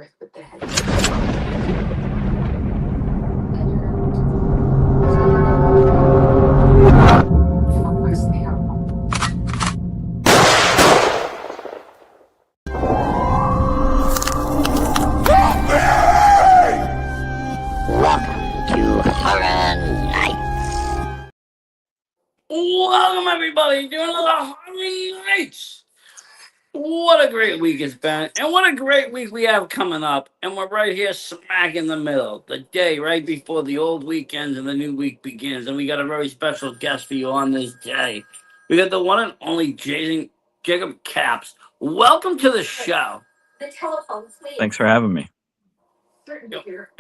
Welcome everybody to another Halloween Nights. What a great week it's been, and what a great week we have coming up. And we're right here smack in the middle, the day right before the old weekend and the new week begins. And we got a very special guest for you on this day. We got the one and only Jacob Capps. Welcome to the show. Thanks for having me.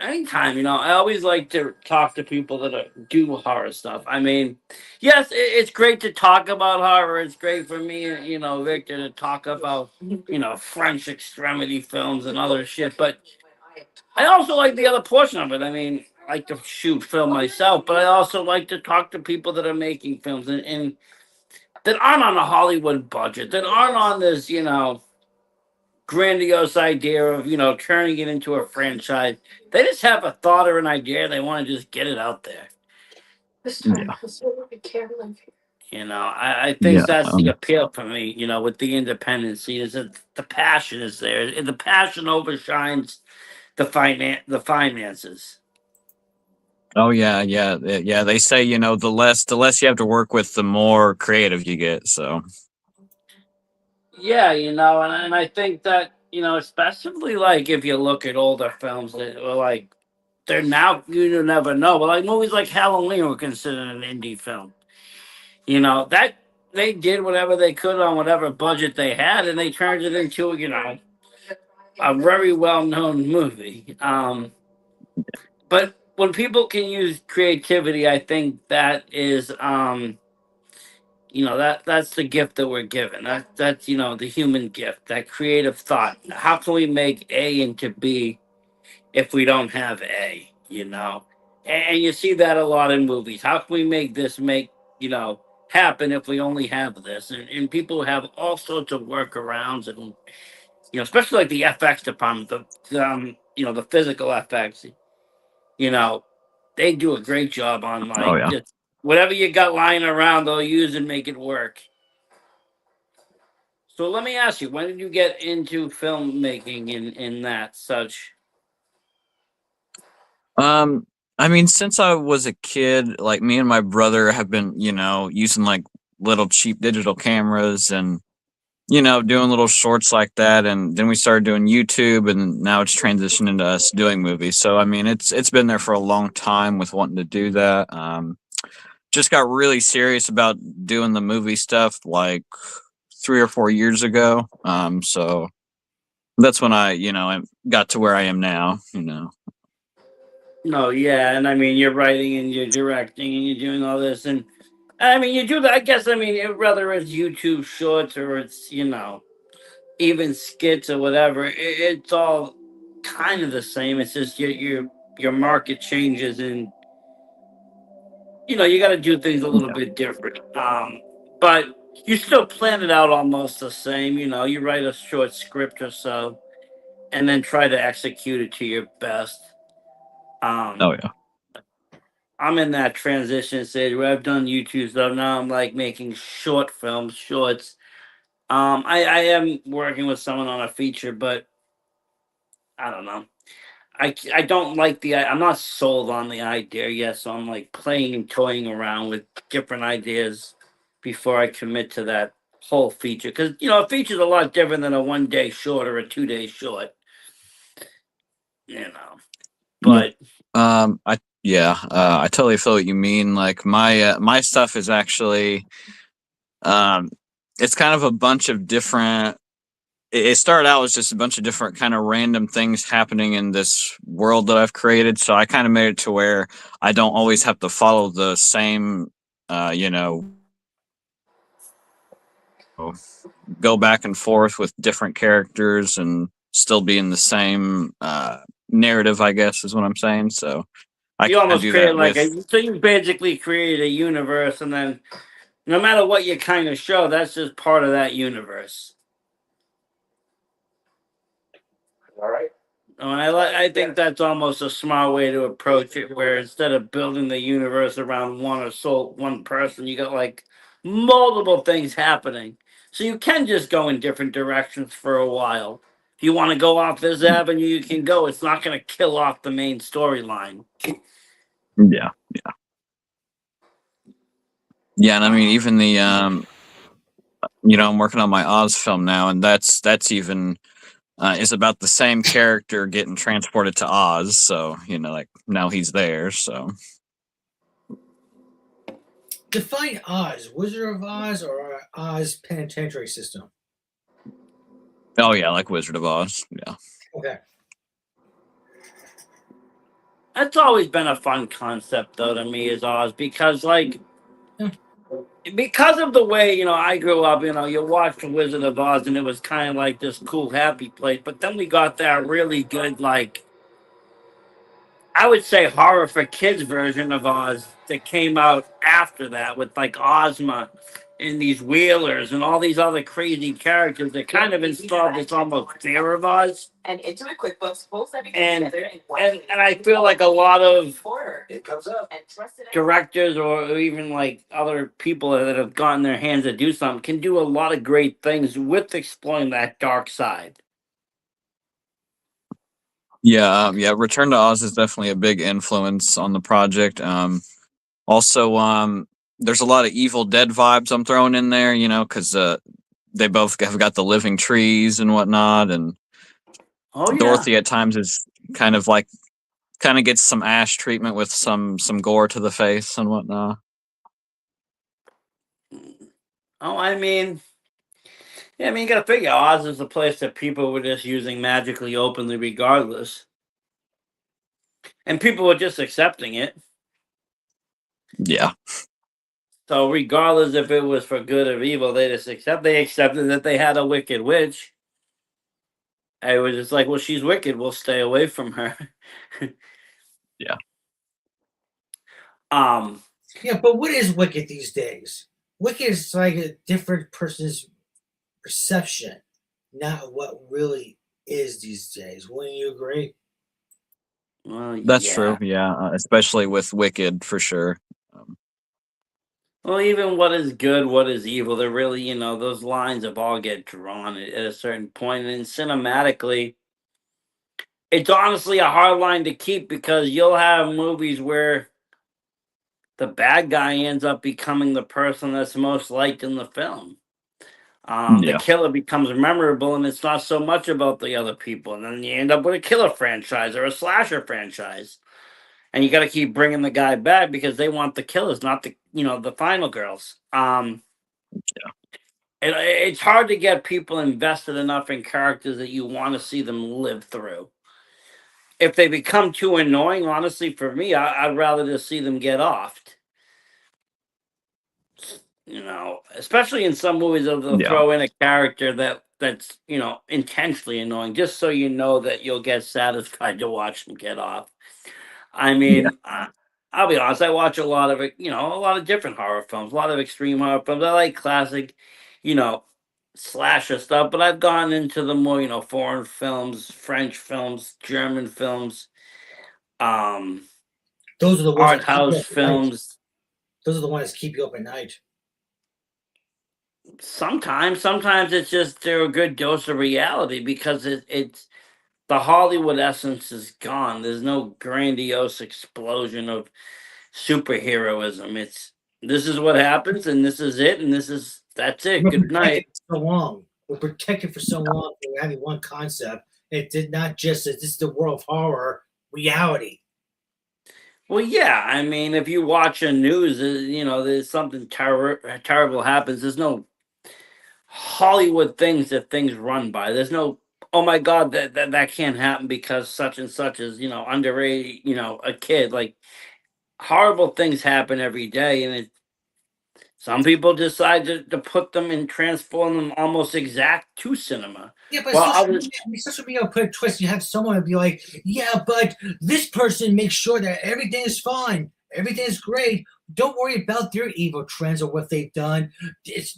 Anytime, I always like to talk to people that do horror stuff. I mean, yes, it's great to talk about horror. It's great for me, Victor, to talk about, French extremity films and other shit. But I also like the other portion of it. I mean, I like to shoot film myself, but I also like to talk to people that are making films and that aren't on a Hollywood budget, that aren't on this, grandiose idea of turning it into a franchise. They just have a thought or an idea. They want to just get it out there. Yeah. I think Yeah. that's the appeal for me. With the independency is that the passion is there. And the passion overshines the finances. Oh yeah. They say the less you have to work with, the more creative you get. So Yeah, and I think that especially like if you look at older films that were like they're now you never know, but like movies like Halloween were considered an indie film. That they did whatever they could on whatever budget they had, and they turned it into a very well known movie. But when people can use creativity, I think that is that's the gift that we're given. That's the human gift, that creative thought. How can we make A into B if we don't have A? And you see that a lot in movies. How can we make this happen if we only have this? And people have all sorts of workarounds, and especially like the FX department, the physical effects. They do a great job on oh yeah. just whatever you got lying around, they'll use and make it work. So let me ask you, when did you get into filmmaking in that such? I mean, since I was a kid, like me and my brother have been, using like little cheap digital cameras and doing little shorts like that, and then we started doing YouTube, and now it's transitioned into us doing movies. So I mean, it's been there for a long time with wanting to do that. Just got really serious about doing the movie stuff like 3 or 4 years ago. So that's when I got to where I am now. No, yeah, and I mean you're writing and you're directing and you're doing all this, and I mean you do that. I guess I mean whether it's YouTube shorts or it's even skits or whatever, it's all kind of the same. It's just your market changes, and you got to do things a little Yeah. bit different. But you still plan it out almost the same. You write a short script or so, and then try to execute it to your best. Oh Um, yeah. I'm in that transition stage where I've done YouTube stuff. Now I'm like making short films, shorts. I am working with someone on a feature, but I don't know. I don't like I'm not sold on the idea yet, so I'm like playing and toying around with different ideas before I commit to that whole feature. Because a feature's a lot different than a 1 day short or a 2 day short. Yeah. But I totally feel what you mean. Like my stuff is actually it's kind of a bunch of different. It started out as just a bunch of different kind of random things happening in this world that I've created. So I kind of made it to where I don't always have to follow the same, go back and forth with different characters and still be in the same narrative, I guess is what I'm saying. So I you kind of almost do create that like with. so you basically create a universe, and then no matter what you kind of show, that's just part of that universe. All right. I think that's almost a smart way to approach it, where instead of building the universe around one person, you got like multiple things happening. So you can just go in different directions for a while. If you want to go off this avenue, you can go. It's not going to kill off the main storyline. Yeah, yeah, and I mean even the I'm working on my Oz film now, and that's even is about the same character getting transported to Oz. So like now he's there. So Define Oz, Wizard of Oz, or Oz Penitentiary System. oh yeah, like Wizard of Oz. Yeah, Okay. That's always been a fun concept, though, to me, is Oz, because because of the way I grew up. You watched the Wizard of Oz, and it was kind of like this cool, happy place. But then we got that really good, like, I would say, horror for kids version of Oz that came out after that, with like Ozma and these Wheelers and all these other crazy characters that kind of installed this almost fear of Oz. And Intuit QuickBooks pulls everything together in one. And I feel like a lot of directors, or even like other people that have gotten their hands to do something, can do a lot of great things with exploring that dark side. yeah. Return to Oz is definitely a big influence on the project. Also, there's a lot of Evil Dead vibes I'm throwing in there, because they both have got the living trees and whatnot, and Oh yeah. Dorothy at times is kind of gets some Ash treatment with some gore to the face and whatnot. Oh, I mean, yeah, I mean, you gotta figure Oz is a place that people were just using magically openly regardless. And people were just accepting it. Yeah, So regardless if it was for good or evil, they accepted that they had a wicked witch. I was just like, well, she's wicked, we'll stay away from her. yeah. Yeah, but what is Wicked these days? Wicked is like a different person's perception, not what really is these days. Wouldn't you agree? Well, That's yeah. true. Yeah, especially with Wicked for sure. Well, even what is good, what is evil, they're really, those lines have all get drawn at a certain point. And cinematically, it's honestly a hard line to keep, because you'll have movies where the bad guy ends up becoming the person that's most liked in the film. The Yeah, killer becomes memorable, and it's not so much about the other people. And then you end up with a killer franchise or a slasher franchise. And you got to keep bringing the guy back because they want the killers, not the final girls. It's hard to get people invested enough in characters that you want to see them live through. If they become too annoying, honestly, for me, I'd rather just see them get offed. Especially in some movies, they'll Yeah. throw in a character that's intentionally annoying, just so you know that you'll get satisfied to watch them get off. I mean, I'll be honest. I watch a lot of it. A lot of different horror films, a lot of extreme horror films. I like classic, you know, slasher stuff, but I've gone into the more foreign films, French films, German films, um, Those are the ones art that keep you house up at night. films. Those are the ones that keep you up at night. Sometimes it's just they're a good dose of reality, because it's the Hollywood essence is gone. There's no grandiose explosion of superheroism. This is what happens, and this is it, and that's it. We're Good night. protected for so long. We're protected for so long for having one concept. It did not just this is the world of horror reality. Well, yeah. I mean, if you watch the news, there's something terrible happens. There's no Hollywood things run by. There's no, oh my God, that can't happen because such and such is underage, a kid. Like, horrible things happen every day, and some people decide to put them and transform them almost exact to cinema. Yeah, but Well, social media put a twist. You have someone be like, yeah, but this person makes sure that everything is fine. Everything is great. Don't worry about their evil trends or what they've done.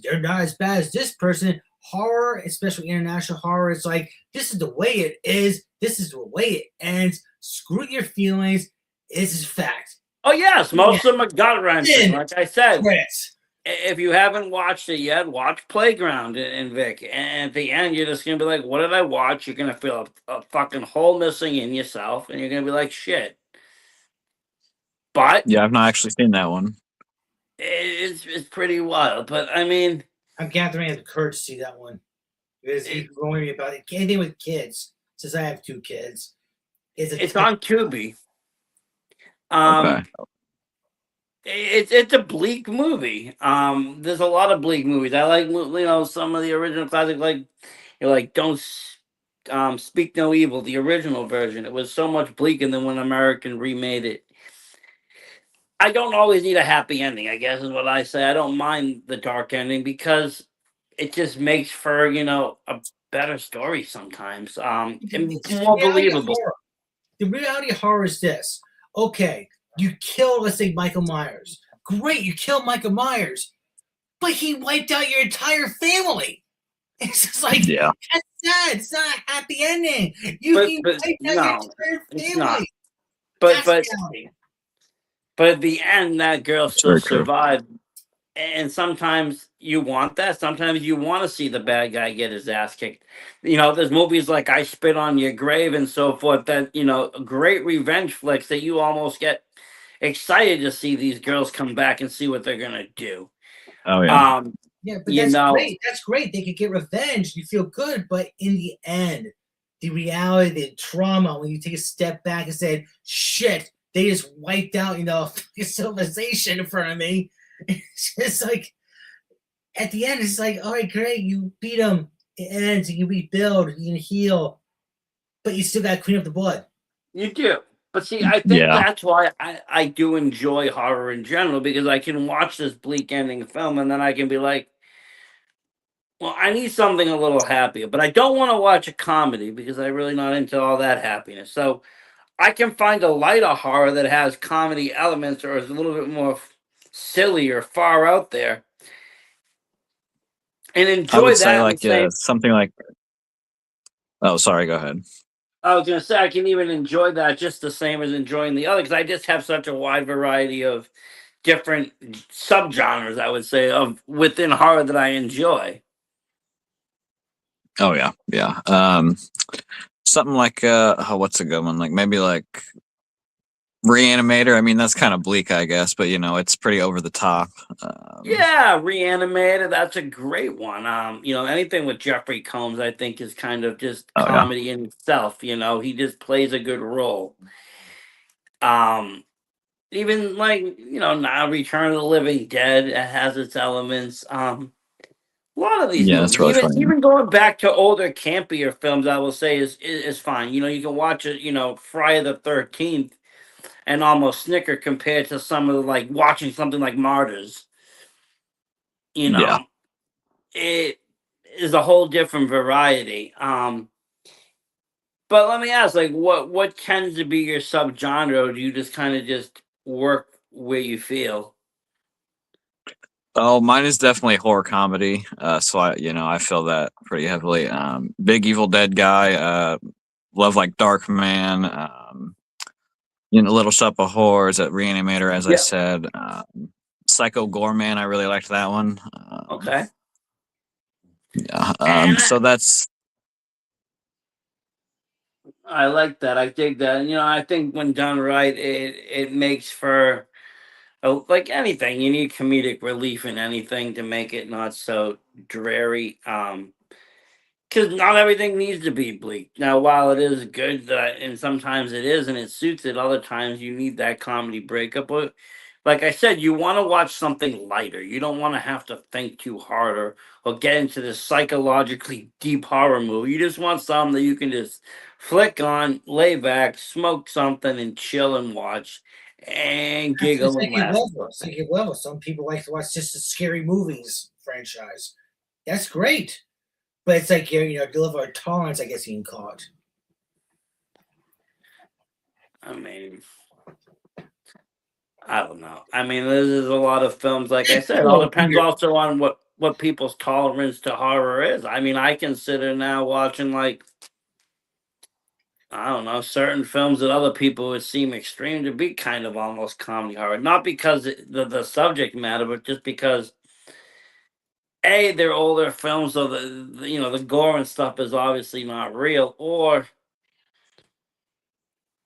They're not as bad as this person. horror, especially international horror, it's like this is the way it is. This is the way it ends. Screw your feelings. This is fact. Oh yes, Yeah. most of them are gut wrenching. Then Like I said, credits. if you haven't watched it yet, watch Playground and Vic. And at the end, you're just gonna be like, "What did I watch?" You're gonna feel a fucking hole missing in yourself, and you're gonna be like, "Shit." But Yeah, I've not actually seen that one. it's pretty wild. But I mean, I'm gathering the courage to see that one because he's going to be about anything with kids. Since I have 2 kids, it's on Tubi. Okay. It's a bleak movie. There's a lot of bleak movies. I like some of the original classic, like Don't Speak No Evil, the original version. It was so much bleaker than when American remade it. I don't always need a happy ending, I guess is what I say. I don't mind the dark ending because it just makes for a better story sometimes. And It's more reality believable. horror. The reality of horror is this. Okay, you kill, let's say, Michael Myers. Great, you kill Michael Myers, but he wiped out your entire family. It's just like, Yeah. that's sad. It's not a happy ending. He wiped out your no, entire it's not. family. But That's reality. but at the end, that girl still very true. survived. And sometimes you want that. Sometimes you want to see the bad guy get his ass kicked. There's movies like I Spit on Your Grave and so forth that, great revenge flicks that you almost get excited to see these girls come back and see what they're going to do. Oh yeah. Yeah, but that's great. That's great. They could get revenge. You feel good. But in the end, the reality, the trauma, when you take a step back and say, shit, they just wiped out, civilization in front of me. It's just like, at the end, it's like, all right, great. You beat them. It ends. You can rebuild. You can heal. But you still got to clean up the blood. You do. But see, I think that's why I do enjoy horror in general, because I can watch this bleak ending film and then I can be like, well, I need something a little happier, but I don't want to watch a comedy because I'm really not into all that happiness. So I can find a lighter horror that has comedy elements or is a little bit more silly or far out there, and I enjoy would say that. like something like. Oh, sorry. Go ahead. I was gonna say I can even enjoy that just the same as enjoying the other, because I just have such a wide variety of different subgenres, I would say, of within horror that I enjoy. Oh yeah, yeah. Something like what's a good one? Like maybe like Reanimator. I mean, that's kind of bleak, I guess, but it's pretty over the top. Yeah, Reanimated, that's a great one. Anything with Jeffrey Combs, I think, is kind of just Oh yeah. comedy in itself. He just plays a good role. Even like now, Return of the Living Dead, it has its elements. A lot of these Yeah, movies, that's really even funny. even going back to older, campier films, I will say is fine. You can watch it, Friday the 13th, and almost snicker compared to some of the, like, watching something like Martyrs. Yeah. It is a whole different variety. But let me ask, like, what tends to be your subgenre? Or do you just kind of just work where you feel? Oh, mine is definitely horror comedy. So I feel that pretty heavily. Big Evil Dead guy. Love like Dark Man. Little Shop of Horrors at Reanimator, as I said. Psycho Goreman, I really liked that one. Okay. Yeah. So that's. I like that. I dig that. And I think when done right, it makes for like anything. You need comedic relief in anything to make it not so dreary. Because not everything needs to be bleak. Now, while it is good that, and sometimes it is, and it suits it, other times you need that comedy breakup. But like I said, you want to watch something lighter. You don't want to have to think too hard or get into this psychologically deep horror movie. You just want something that you can just flick on, lay back, smoke something, and chill and watch, and giggle and laugh. It's like your level. Some people like to watch just the scary movies franchise. That's great. But it's like deliver a tolerance, I guess you can call it. I mean, I don't know. I mean, there's a lot of films. Like I said, it all depends also on what people's tolerance to horror is. I mean, I consider now watching like I don't know certain films that other people would seem extreme to be kind of almost comedy horror, not because the subject matter, but just because a they're older films, so the gore and stuff is obviously not real, or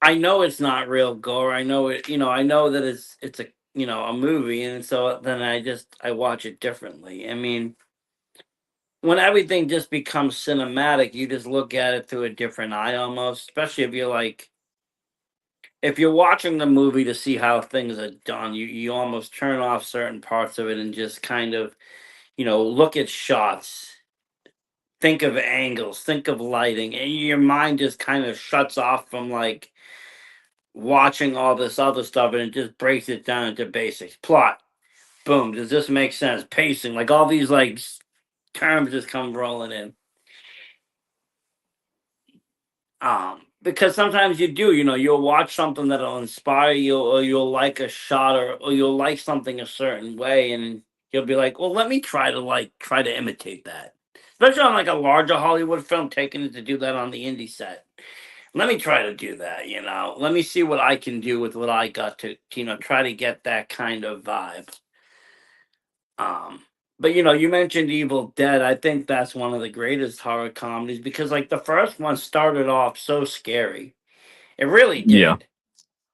I know it's not real gore. I know it. I know that it's a a movie, and so then I watch it differently. I mean, when everything just becomes cinematic, you just look at it through a different eye almost. Especially if you're watching the movie to see how things are done, you almost turn off certain parts of it and just kind of look at shots, think of angles, think of lighting, and your mind just kind of shuts off from like watching all this other stuff, and it just breaks it down into basics. Plot, boom, does this make sense? Pacing, like all these like terms just come rolling in. Because sometimes you'll watch something that'll inspire you, or you'll like a shot, or you'll like something a certain way, and you'll be like, well, let me try to imitate that. Especially on like a larger Hollywood film, taking it to do that on the indie set. Let me try to do that. Let me see what I can do with what I got to try to get that kind of vibe. Um, but you mentioned Evil Dead. I think that's one of the greatest horror comedies because like the first one started off so scary. It really Yeah. did.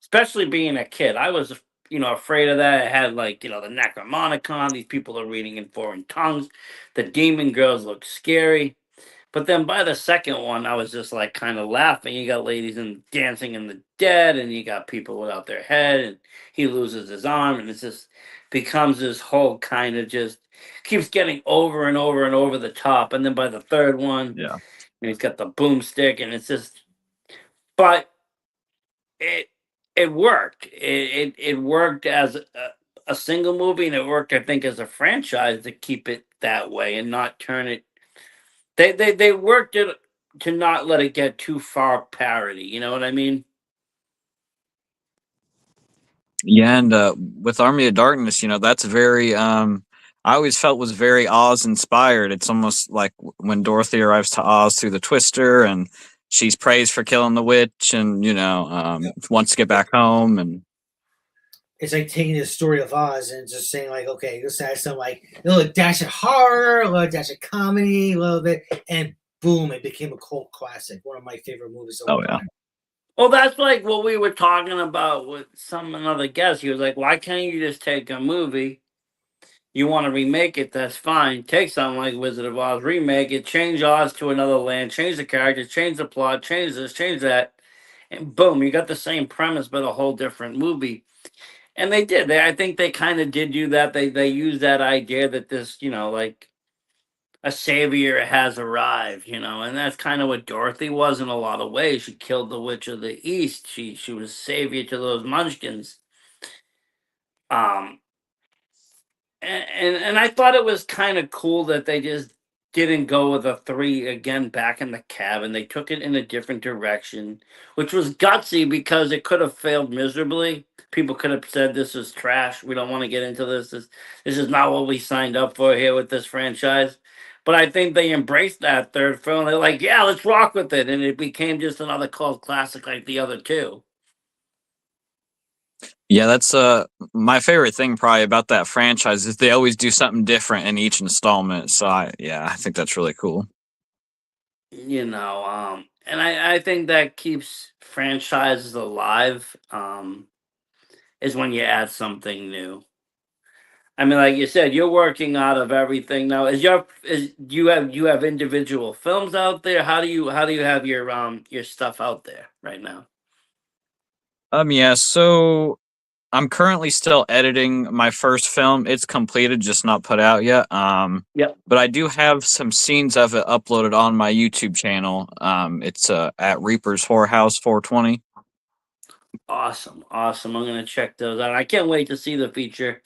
Especially being a kid. I was afraid of that. It had like, the Necromonicon, these people are reading in foreign tongues. The demon girls look scary. But then by the second one, I was just like kind of laughing. You got ladies and dancing in the dead, and you got people without their head, and he loses his arm, and it just becomes this whole kind of just keeps getting over and over and over the top. And then by the third one, Yeah. he's got the boomstick, and it's just, but it it worked. It worked as a single movie, and it worked, I think, as a franchise to keep it that way and not turn it they worked it to not let it get too far parody, you know what I mean? Yeah, and with Army of Darkness, that's very I always felt was very Oz inspired. It's almost like when Dorothy arrives to Oz through the Twister and she's praised for killing the witch and wants to get back home. And It's like taking the story of Oz and just saying like, okay, this has some like a little dash of horror, a little dash of comedy, a little bit, and boom, it became a cult classic. One of my favorite movies of all oh yeah. time. Well, that's like what we were talking about with another guest. He was like, "Why can't you just take a movie? You want to remake it? That's fine. Take something like Wizard of Oz, remake it, change Oz to another land, change the characters, change the plot, change this, change that, and boom, you got the same premise but a whole different movie." And they did. I think they kind of did do that. They used that idea that this, like a savior has arrived, and that's kind of what Dorothy was in a lot of ways. She killed the Witch of the East. She was savior to those Munchkins. Um, and I thought it was kind of cool that they just didn't go with a three again back in the cabin. They took it in a different direction, which was gutsy because it could have failed miserably. People could have said this is trash. We don't want to get into this. This is not what we signed up for here with this franchise. But I think they embraced that third film. They're like, yeah, let's rock with it. And it became just another cult classic like the other two. Yeah, that's my favorite thing probably about that franchise is they always do something different in each installment. So I think that's really cool. And I think that keeps franchises alive, is when you add something new. I mean, like you said, you're working out of everything now. Do you have individual films out there? How do you have your stuff out there right now? Yeah, so I'm currently still editing my first film. It's completed, just not put out yet. Yep. But I do have some scenes of it uploaded on my YouTube channel. It's at Reaper's Whorehouse 420. Awesome, awesome. I'm gonna check those out. I can't wait to see the feature.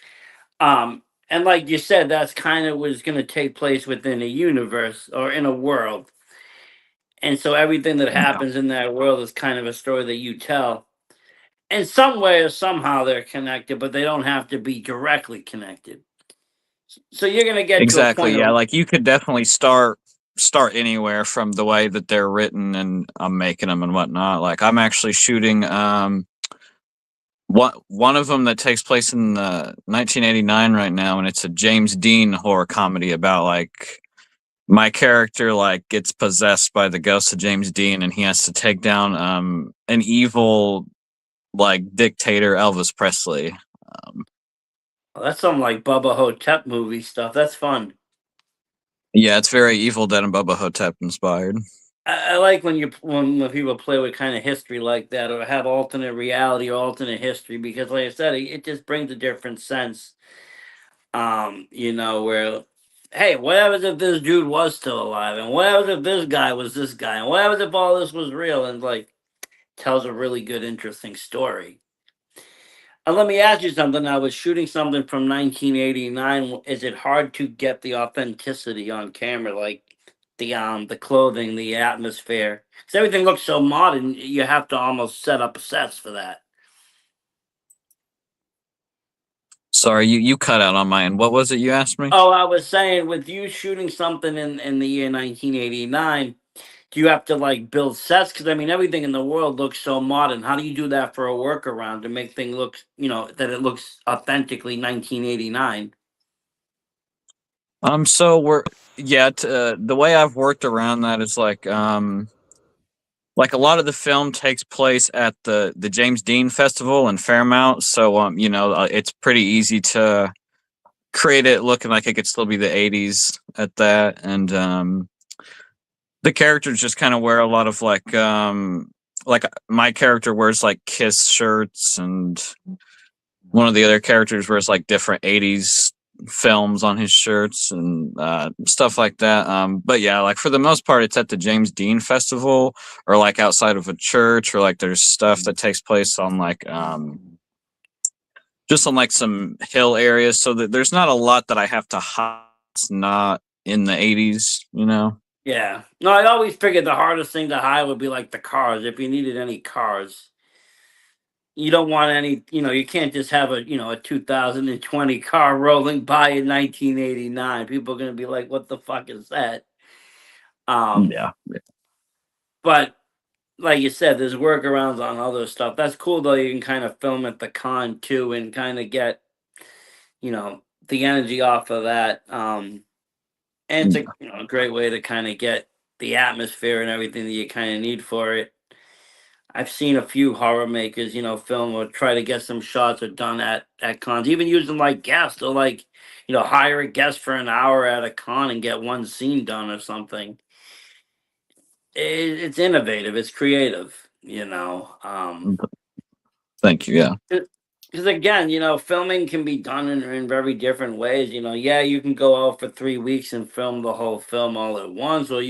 And like you said, that's kind of what's gonna take place within a universe or in a world. And so everything that Yeah. happens in that world is kind of a story that you tell. In some way or somehow they're connected, but they don't have to be directly connected. So you're gonna get to a Exactly. point Yeah. of Like you could definitely start anywhere from the way that they're written and I'm making them and whatnot. Like I'm actually shooting one of them that takes place in 1989 right now, and it's a James Dean horror comedy about like my character like gets possessed by the ghost of James Dean, and he has to take down an evil like dictator Elvis Presley. Um, that's some like Bubba Hotep movie stuff. That's fun. yeah, it's very Evil Dead and Bubba Hotep inspired. I like when when people play with kind of history like that, or have alternate reality or alternate history, because, like I said, it just brings a different sense. Where, hey, what happens if this dude was still alive, and what happens if this guy was this guy, and what happens if all this was real, and like tells a really good, interesting story. And let me ask you something. I was shooting something from 1989. Is it hard to get the authenticity on camera, like the clothing, the atmosphere? Because everything looks so modern, you have to almost set up sets for that. Sorry, you cut out on my end. What was it you asked me? Oh, I was saying, with you shooting something in the year 1989, do you have to like build sets? Because I mean, everything in the world looks so modern. How do you do that for a workaround to make things look, that it looks authentically 1989? So we're yeah. The way I've worked around that is like a lot of the film takes place at the James Dean Festival in Fairmount, so it's pretty easy to create it looking like it could still be the '80s at that, and the characters just kind of wear a lot of like my character wears like Kiss shirts, and one of the other characters wears like different '80s films on his shirts and stuff like that. But yeah, like for the most part, it's at the James Dean Festival or like outside of a church, or like there's stuff that takes place on like just on like some hill areas, so that there's not a lot that I have to hide. It's not in the '80s, you know. Yeah. No, I always figured the hardest thing to hide would be like the cars. If you needed any cars, you don't want any, you can't just have a 2020 car rolling by in 1989. People are going to be like, what the fuck is that? Um, Yeah. but like you said, there's workarounds on other stuff. That's cool though. You can kind of film at the con too and kind of get, the energy off of that. And it's a a great way to kind of get the atmosphere and everything that you kind of need for it. I've seen a few horror makers, film or try to get some shots are done at cons, even using like guests or like, hire a guest for an hour at a con and get one scene done or something. It's innovative, it's creative, Thank you. Yeah. because again, filming can be done in very different ways. Yeah, you can go out for 3 weeks and film the whole film all at once, or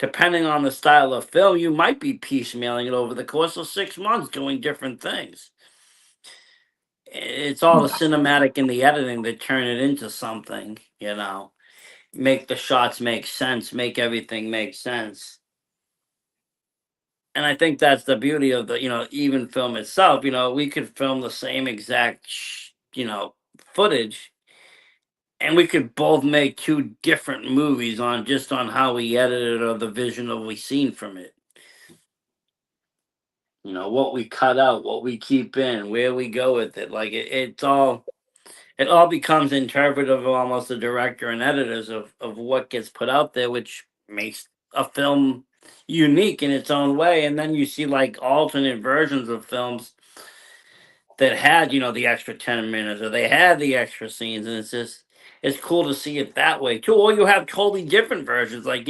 depending on the style of film, you might be piecemealing it over the course of 6 months, doing different things. It's all the cinematic and the editing that turn it into something. Make the shots make sense, make everything make sense. And I think that's the beauty of the even film itself. We could film the same exact footage, and we could both make two different movies on how we edited or the vision of we seen from it. What we cut out, what we keep in, where we go with it. Like it all becomes interpretive of almost the director and editors of what gets put out there, which makes a film unique in its own way. And then you see like alternate versions of films that had the extra 10 minutes, or they had the extra scenes, and it's cool to see it that way too. Or you have totally different versions, like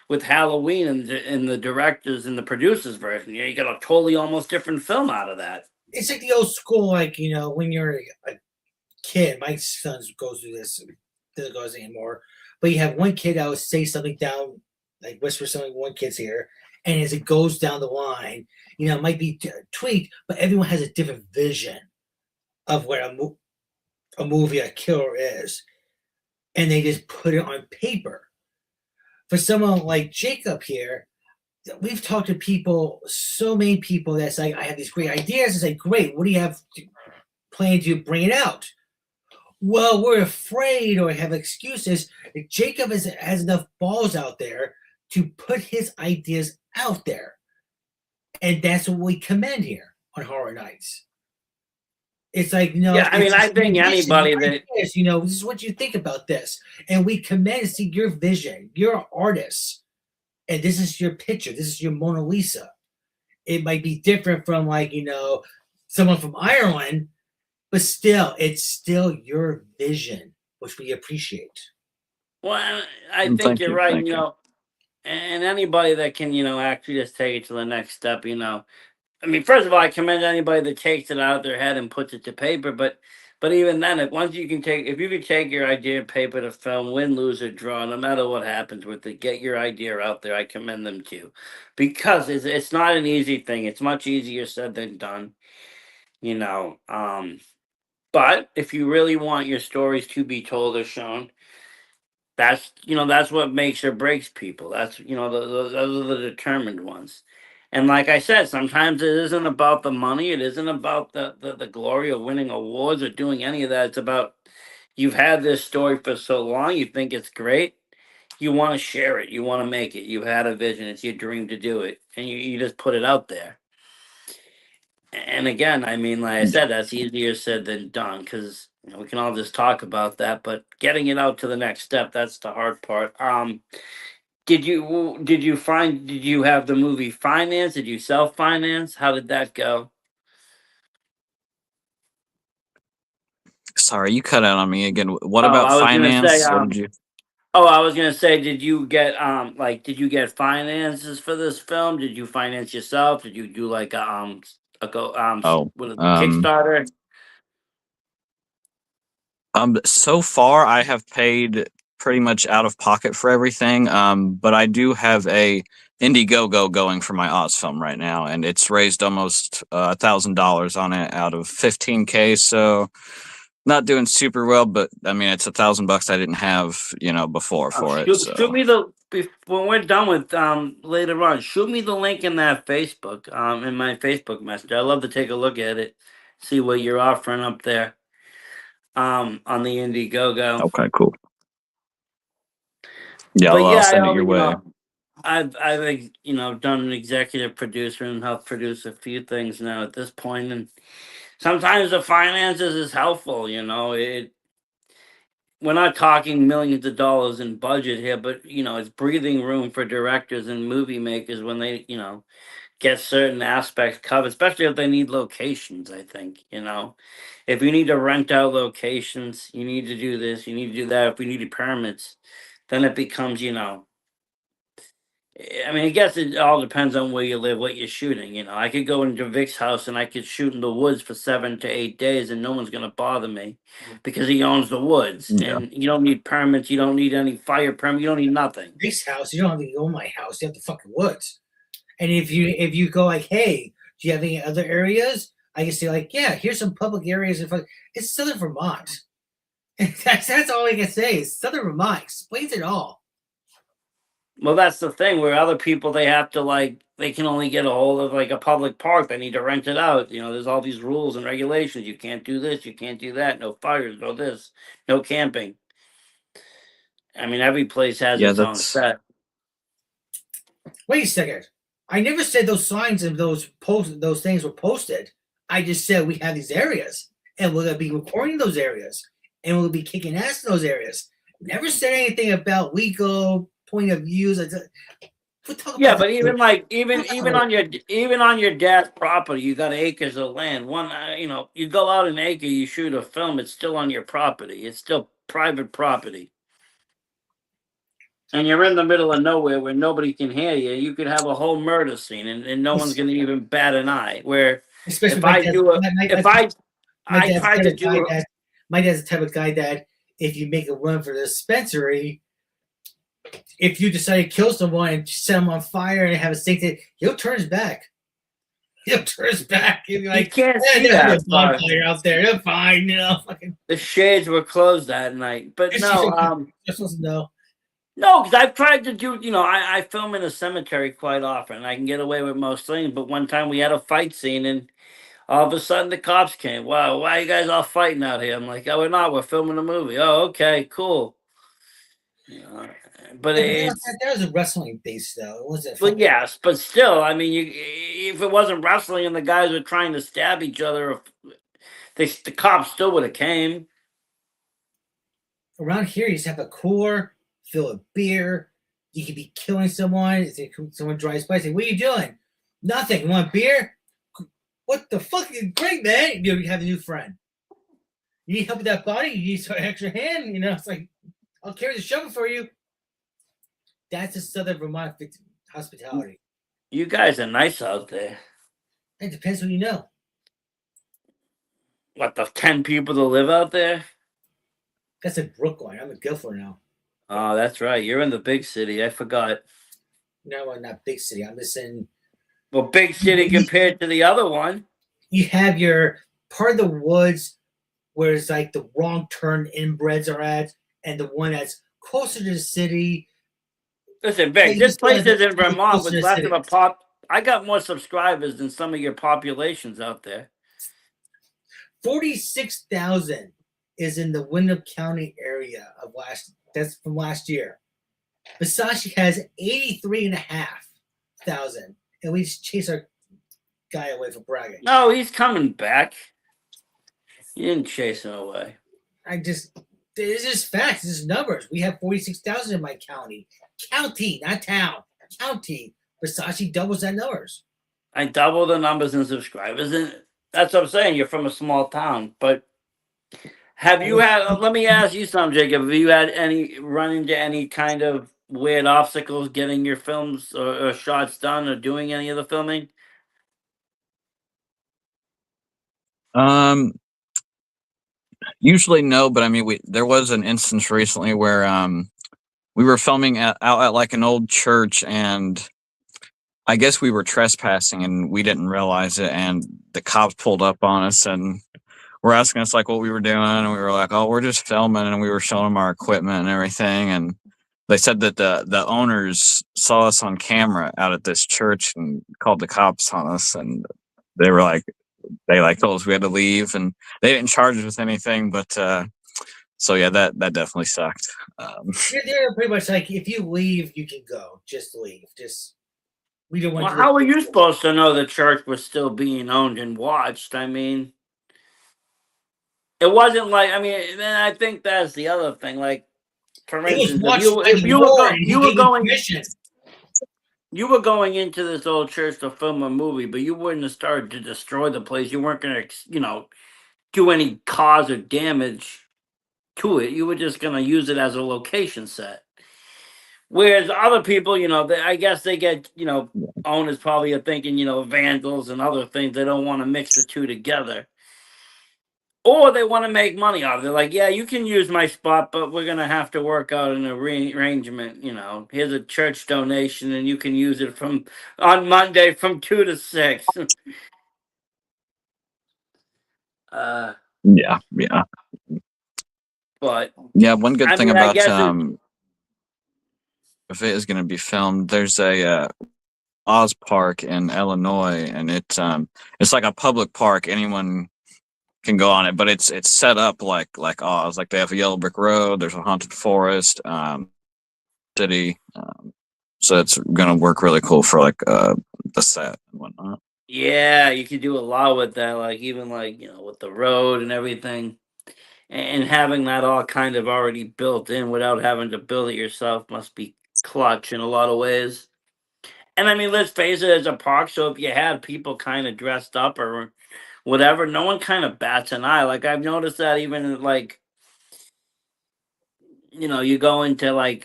with Halloween and the directors and the producers version. You got a totally almost different film out of that. It's like the old school, like when you're a kid. My son goes through this, doesn't go anymore. But you have one kid that would say something down, like whisper something one kid's ear, and as it goes down the line, it might be tweaked, but everyone has a different vision of what a movie, a killer is, and they just put it on paper. For someone like Jacob here, we've talked to people, so many people that's like, I have these great ideas. It's like, great, what do you have planned to bring it out? Well, we're afraid or have excuses. Jacob has enough balls out there to put his ideas out there. And that's what we commend here on Horror Nights. It's like, Yeah, I mean, I think anybody that this, this is what you think about this. And we commend see your vision. You're an artist. And this is your picture. This is your Mona Lisa. It might be different from someone from Ireland, but still, it's still your vision, which we appreciate. well, I think Thank you're you, right. thank you. And anybody that can, actually just take it to the next step. I mean, first of all, I commend anybody that takes it out of their head and puts it to paper. But even then, if you can take your idea and paper to film, win, lose, or draw, no matter what happens with it, get your idea out there. I commend them to you, because it's not an easy thing. It's much easier said than done. You know, but if you really want your stories to be told or shown, that's what makes or breaks people. That's those are the determined ones. And like I said, sometimes it isn't about the money. It isn't about the glory of winning awards or doing any of that. It's about, you've had this story for so long, you think it's great, you want to share it, you want to make it, you had a vision, it's your dream to do it, and you just put it out there. And again, I mean, like I said, that's easier said than done, because we can all just talk about that, but getting it out to the next step, that's the hard part. Did you have the movie financed? Did you self finance? How did that go? Sorry, you cut out on me again. What Oh, about I was gonna say, finance? What did you? did you get did you get finances for this film? Did you finance yourself? Did you do like a go Oh, what is it, Kickstarter? So far I have paid pretty much out of pocket for everything. But I do have a Indiegogo going for my Oz film right now, and it's raised almost $1,000 on it out of 15K. So not doing super well, but I mean it's $1,000 I didn't have, before for it. So Shoot me when we're done with later on. Shoot me the link in that Facebook in my Facebook Messenger. I'd love to take a look at it, see what you're offering up there on the Indiegogo. okay, cool. Yeah, But I'll yeah, send it your way. I've done an executive producer and helped produce a few things now at this point, and sometimes the finances is helpful. We're not talking millions of dollars in budget here, but it's breathing room for directors and movie makers when they get certain aspects covered, especially if they need locations. I think if you need to rent out locations, you need to do this, you need to do that. If we needed permits, then it becomes I mean, I guess it all depends on where you live, what you're shooting. I could go into Vic's house and I could shoot in the woods for 7 to 8 days, and no one's gonna bother me because he owns the woods, Yeah. and you don't need permits. You don't need any fire permit. You don't need nothing. This house, you don't have to go to my house. You have the fucking woods. And if you go like, hey, do you have any other areas? I can say like, yeah, here's some public areas. It's Southern Vermont. That's all I can say. Is Southern Vermont explains it all. Well, that's the thing. Where other people, they have to they can only get a hold of a public park. They need to rent it out. There's all these rules and regulations. You can't do this. You can't do that. No fires. No this. No camping. I mean, every place has its own set. Wait a second. I never said those signs and those things were posted. I just said we have these areas, and we're gonna be recording those areas, and we'll be kicking ass in those areas. Never said anything about legal point of views. Yeah, but even on your dad's property, you got acres of land. You go out an acre, you shoot a film, it's still on your property. It's still private property. And you're in the middle of nowhere where nobody can hear you. You could have a whole murder scene, and no one's going to even bat an eye. Where my dad's the type of guy that if you make a run for the dispensary, if you decide to kill someone and set them on fire and have a stake, he'll turn his back. He'll turn his back. He'll be like, you can't see that bonfire out there. They're fine, Fucking. The shades were closed that night, but no. You're supposed to know. No, because I've tried to do, I film in a cemetery quite often. I can get away with most things, but one time we had a fight scene, and All of a sudden, the cops came. Wow, why are you guys all fighting out here? I'm like, oh, we're not. We're filming a movie. Oh, okay, cool. You know, but Yeah, but it's that was a wrestling base, though. It wasn't. but yes, but still, I mean, if it wasn't wrestling and the guys were trying to stab each other, the cops still would have came. Around here, you just have a cooler, fill a beer. You could be killing someone. If someone drives by, say, "What are you doing?" Nothing. You want beer? What the fuck? Great, man. You have a new friend. You need help with that body? You need some extra hand? It's like, I'll carry the shovel for you. That's the Southern Vermont hospitality. You guys are nice out there. It depends who you know. What, the 10 people that live out there? That's in Brookline. I'm in Guilford now. Oh, that's right. You're in the big city. I forgot. No, I'm not big city. I'm just in. Well, big city compared to the other one. You have your part of the woods where it's like the wrong turn inbreds are at, and the one that's closer to the city. Listen, Vic, this place is in Vermont with less of a pop. I got more subscribers than some of your populations out there. 46,000 is in the Windham County area of that's from last year. Versace has 83,500, and we just chase our guy away for bragging. No, he's coming back. You didn't chase him away. It's just facts. It's just numbers. We have 46,000 in my county. County, not town. County. Versace doubles that numbers. I double the numbers in subscribers, and that's what I'm saying. You're from a small town, but have you had? Let me ask you something, Jacob. Have you had run into any kind of weird obstacles getting your films or shots done, or doing any of the filming? Usually no, but I mean, there was an instance recently where we were filming out at like an old church, and I guess we were trespassing and we didn't realize it, and the cops pulled up on us and were asking us like what we were doing, and we were like, "Oh, we're just filming," and we were showing them our equipment and everything, and they said that the owners saw us on camera out at this church and called the cops on us, and they were like, told us we had to leave, and they didn't charge us with anything, but so yeah, that definitely sucked. They're pretty much like, if you leave, you can go. Just leave. We don't want. Well, how were you supposed to know the church was still being owned and watched? I mean, it wasn't like, I mean, then I think that's the other thing. Like, for instance, if you were going into this old church to film a movie, but you wouldn't have started to destroy the place. You weren't going to, do any cause or damage to it. You were just going to use it as a location set. Whereas other people, I guess they get, owners probably are thinking, vandals and other things. They don't want to mix the two together. Or they want to make money off it. They're like, yeah, you can use my spot, but we're going to have to work out an arrangement. Here's a church donation, and you can use it on Monday from 2 to 6. Yeah. But yeah, one good thing about if it is going to be filmed, there's a Oz Park in Illinois, and it's like a public park. Anyone can go on it, but it's set up like Oz. Like, they have a yellow brick road. There's a haunted forest, city. So it's gonna work really cool for like the set and whatnot. Yeah, you can do a lot with that. Like, even with the road and everything, and having that all kind of already built in without having to build it yourself must be clutch in a lot of ways. And I mean, let's face it, as a park, so if you have people kind of dressed up or whatever, no one kind of bats an eye. Like, I've noticed that even you go into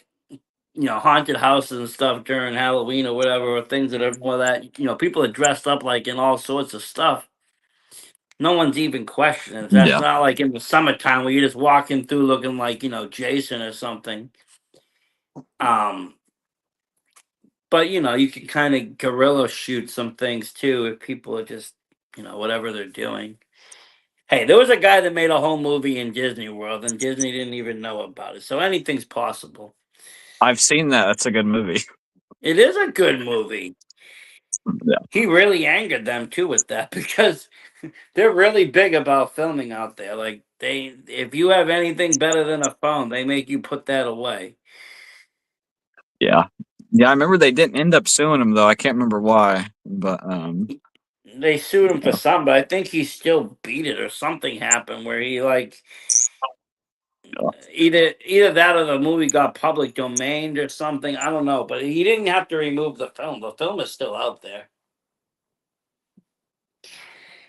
haunted houses and stuff during Halloween or whatever, or things that are more that, people are dressed up like in all sorts of stuff. No one's even questioning it. That's not like in the summertime where you're just walking through looking like, Jason or something. But you can kind of guerrilla shoot some things too if people are just, whatever they're doing. Hey, there was a guy that made a whole movie in Disney World, and Disney didn't even know about it. So anything's possible. I've seen that. That's a good movie. It is a good movie. Yeah. He really angered them too with that, because they're really big about filming out there. Like if you have anything better than a phone, they make you put that away. Yeah. Yeah, I remember they didn't end up suing him though. I can't remember why, but They sued him for yeah. something, but I think he still beat it or something happened where he like either that or the movie got public domained or something. I don't know, but he didn't have to remove the film. The film is still out there.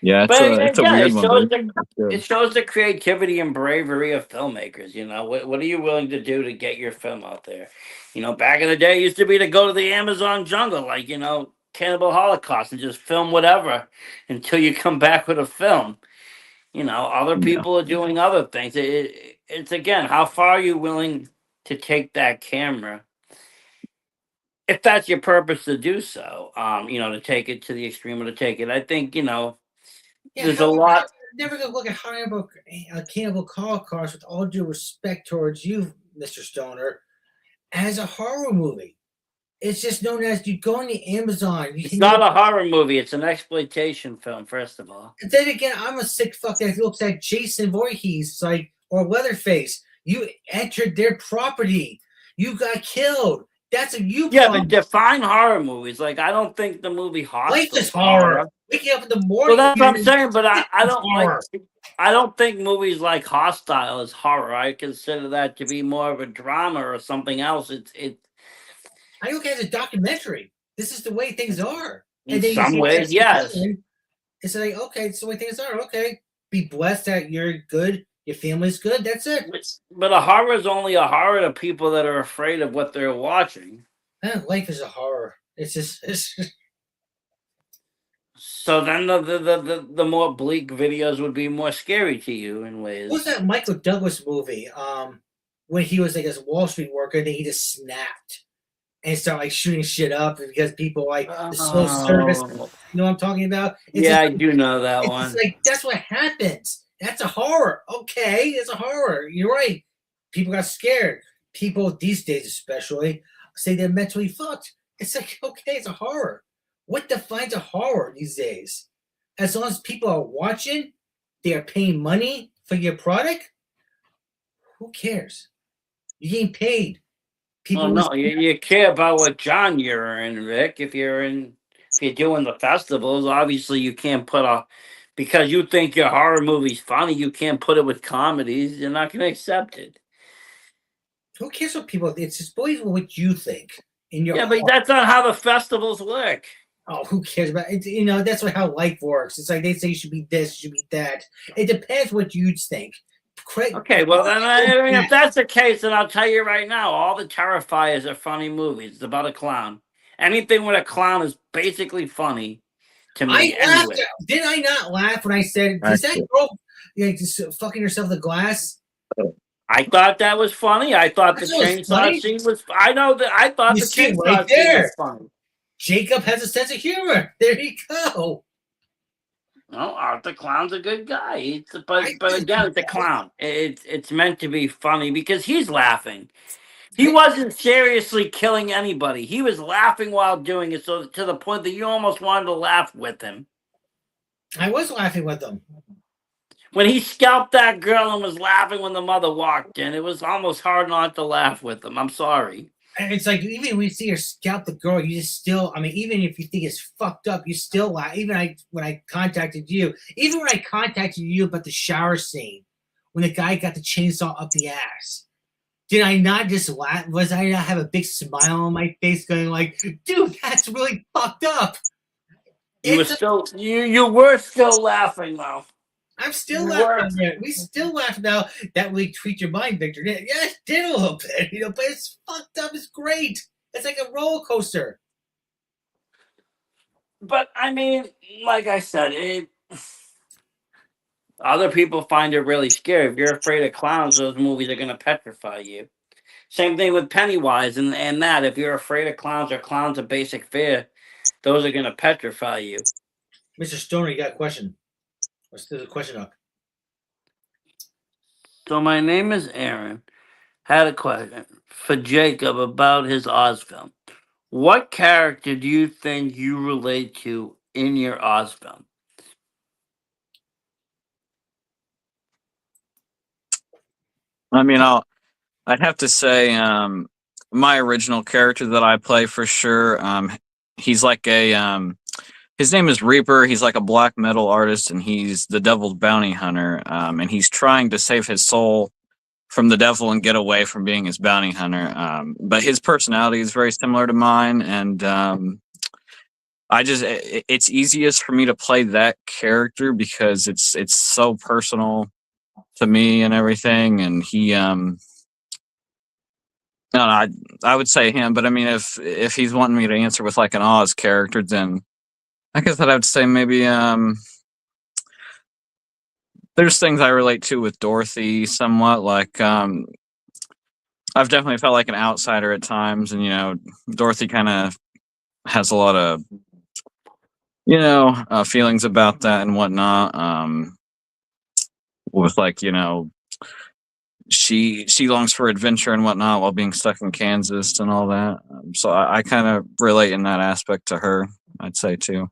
Yeah, But it's a again, weird one, but it shows the creativity and bravery of filmmakers. You know, what are you willing to do to get your film out there? You know, back in the day, it used to be to go to the Amazon jungle, like Cannibal Holocaust, and just film whatever until you come back with a film. You know, other yeah. people are doing other things. It's again, how far are you willing to take that camera? If that's your purpose to do so, to take it to the extreme or to take it. I think, Yeah, there's a however, lot. I'm never gonna look at Cannibal Holocaust with all due respect towards you, Mr. Stoner, as a horror movie. It's just known as you go on the Amazon. It's not a horror movie. It's an exploitation film, first of all. And then again, I'm a sick fuck that looks like Jason Voorhees, or Leatherface. You entered their property. You got killed. That's a you. Yeah, but define horror movies. Like, I don't think the movie Hostel. Life is horror. Waking up in the morning. Well, that's what I'm saying. But I don't horror. I don't think movies like Hostile is horror. I consider that to be more of a drama or something else. I look at it as a documentary. This is the way things are. In some ways, yes. It's like, okay, it's the way things are. Okay, be blessed that you're good, your family's good. That's it. But a horror is only a horror to people that are afraid of what they're watching. Life is a horror. It's just. So then the more bleak videos would be more scary to you in ways. What was that Michael Douglas movie? When he was like a Wall Street worker, and then he just snapped and started like shooting shit up because people like the slow service. You know what I'm talking about? I do know that one. It's like that's what happens. That's a horror. Okay, it's a horror. You're right. People got scared. People these days, especially, say they're mentally fucked. It's like, okay, it's a horror. What defines a horror these days? As long as people are watching, they are paying money for your product. Who cares? You getting paid. People no, you care about what genre you're in, Rick. If you're doing the festivals, obviously you can't put because you think your horror movie's funny, you can't put it with comedies. You're not going to accept it. Who cares what people? It's just believe what you think in your. Yeah, but that's not how the festivals work. Oh, who cares about it? You know, that's how life works. It's like they say you should be this, you should be that. It depends what you think. Okay, well, then, if that's the case, then I'll tell you right now, all the Terrifiers are funny movies. It's about a clown. Anything with a clown is basically funny to me. I laughed. Did I not laugh when I said, "Is that girl just fucking herself in the glass?" I thought that was funny. I thought the chainsaw scene was. I know that. I thought the chainsaw scene was funny. Jacob has a sense of humor. There you go. No, Arthur Clown's a good guy. But again, it's a clown. It's meant to be funny because he's laughing. He wasn't seriously killing anybody. He was laughing while doing it, so to the point that you almost wanted to laugh with him. I was laughing with him. When he scalped that girl and was laughing when the mother walked in, it was almost hard not to laugh with him. I'm sorry. And it's like, even when you see her scalp the girl, you just still, I mean, even if you think it's fucked up, you still laugh. When I contacted you about the shower scene, when the guy got the chainsaw up the ass, did I not just laugh? Was I not have a big smile on my face going like, dude, that's really fucked up? You were still laughing, though. I'm still laughing. We still laugh now that we tweet your mind, Victor. Yeah, it did a little bit, but it's fucked up. It's great. It's like a roller coaster. But I mean, like I said, other people find it really scary. If you're afraid of clowns, those movies are going to petrify you. Same thing with Pennywise and that. If you're afraid of clowns or clowns of basic fear, those are going to petrify you. Mr. Stoner, you got a question? Let's do the question up. So my name is Aaron. Had a question for Jacob about his Oz film. What character do you think you relate to in your Oz film? I mean, I'd have to say, my original character that I play for sure. He's like his name is Reaper. He's like a black metal artist, and he's the devil's bounty hunter. And he's trying to save his soul from the devil and get away from being his bounty hunter. But his personality is very similar to mine, and it's easiest for me to play that character because it's so personal to me and everything. And he, no, I would say him, but I mean, if he's wanting me to answer with like an Oz character, then I guess that I would say maybe there's things I relate to with Dorothy somewhat. Like I've definitely felt like an outsider at times, and Dorothy kind of has a lot of feelings about that and whatnot. With like she longs for adventure and whatnot while being stuck in Kansas and all that. So I kind of relate in that aspect to her, I'd say too.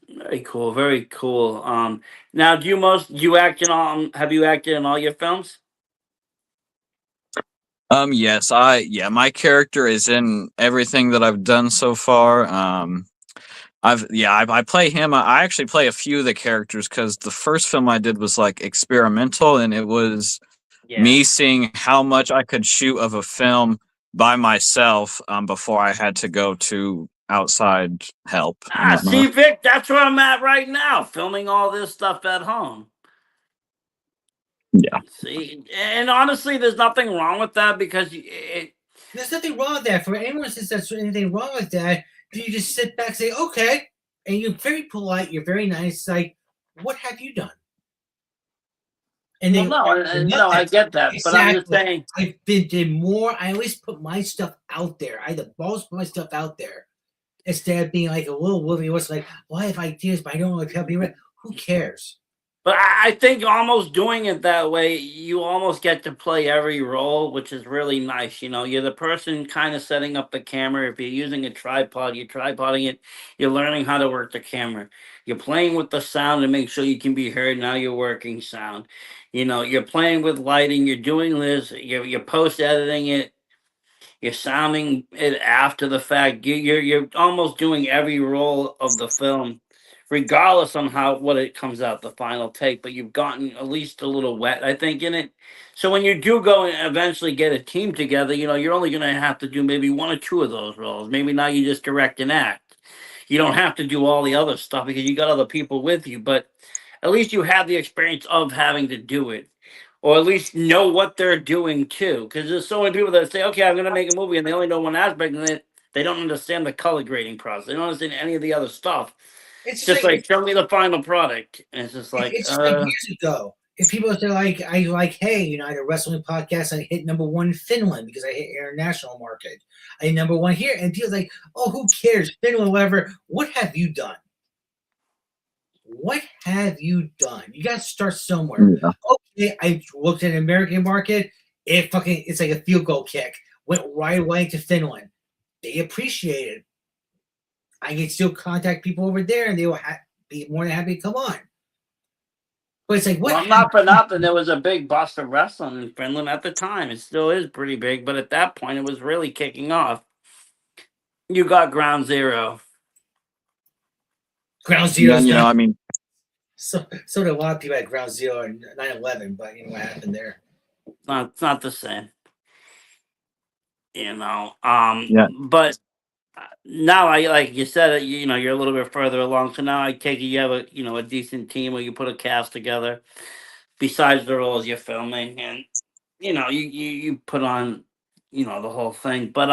Very cool, very cool. Now, do you act in all? Have you acted in all your films? Yes, my character is in everything that I've done so far. I play him. I actually play a few of the characters because the first film I did was like experimental, and it was me seeing how much I could shoot of a film by myself before I had to go to outside help. See, Vic, that's where I'm at right now, filming all this stuff at home. Yeah. See, and honestly, there's nothing wrong with that because there's nothing wrong with that. For anyone who says there's anything wrong with that, you just sit back and say, okay, and you're very polite, you're very nice. Like, what have you done? And then I get that, exactly. But I'm just saying, I've did more. I always put my stuff out there. I had the balls to put my stuff out there instead of being like a little woman who's like, well, I have ideas, but I don't know what to tell people. Who cares? But I think almost doing it that way, you almost get to play every role, which is really nice. You're the person kind of setting up the camera. If you're using a tripod, you're tripoding it. You're learning how to work the camera. You're playing with the sound to make sure you can be heard. Now you're working sound. You're playing with lighting. You're doing this. You're post editing it. You're sounding it after the fact. You're almost doing every role of the film, regardless on what it comes out the final take. But you've gotten at least a little wet, I think, in it. So when you do go and eventually get a team together, you're only going to have to do maybe one or two of those roles. Maybe now you just direct and act. You don't have to do all the other stuff because you got other people with you. But at least you have the experience of having to do it. Or at least know what they're doing too, because there's so many people that say, "Okay, I'm going to make a movie," and they only know one aspect, and they don't understand the color grading process. They don't understand any of the other stuff. It's just like show me the final product, and it's just like years ago. If people say hey, I had a wrestling podcast, I hit #1 in Finland because I hit international market. I hit #1 here, and people's like, "Oh, who cares, Finland, whatever." What have you done? What have you done? You got to start somewhere. Yeah. Okay, I looked at the American market. It's like a field goal kick. Went right away to Finland. They appreciate it. I can still contact people over there, and they will be more than happy to come on. But it's like, what? Well, not for nothing. There was a big bust of wrestling in Finland at the time. It still is pretty big, but at that point, it was really kicking off. You got Ground Zero. Ground Zero. I mean, so did a lot of people at Ground Zero and 9/11, but what happened there? It's not the same. Yeah. But now like you said, you're a little bit further along. So now I take it you have a decent team where you put a cast together besides the roles you're filming, and you put on the whole thing. But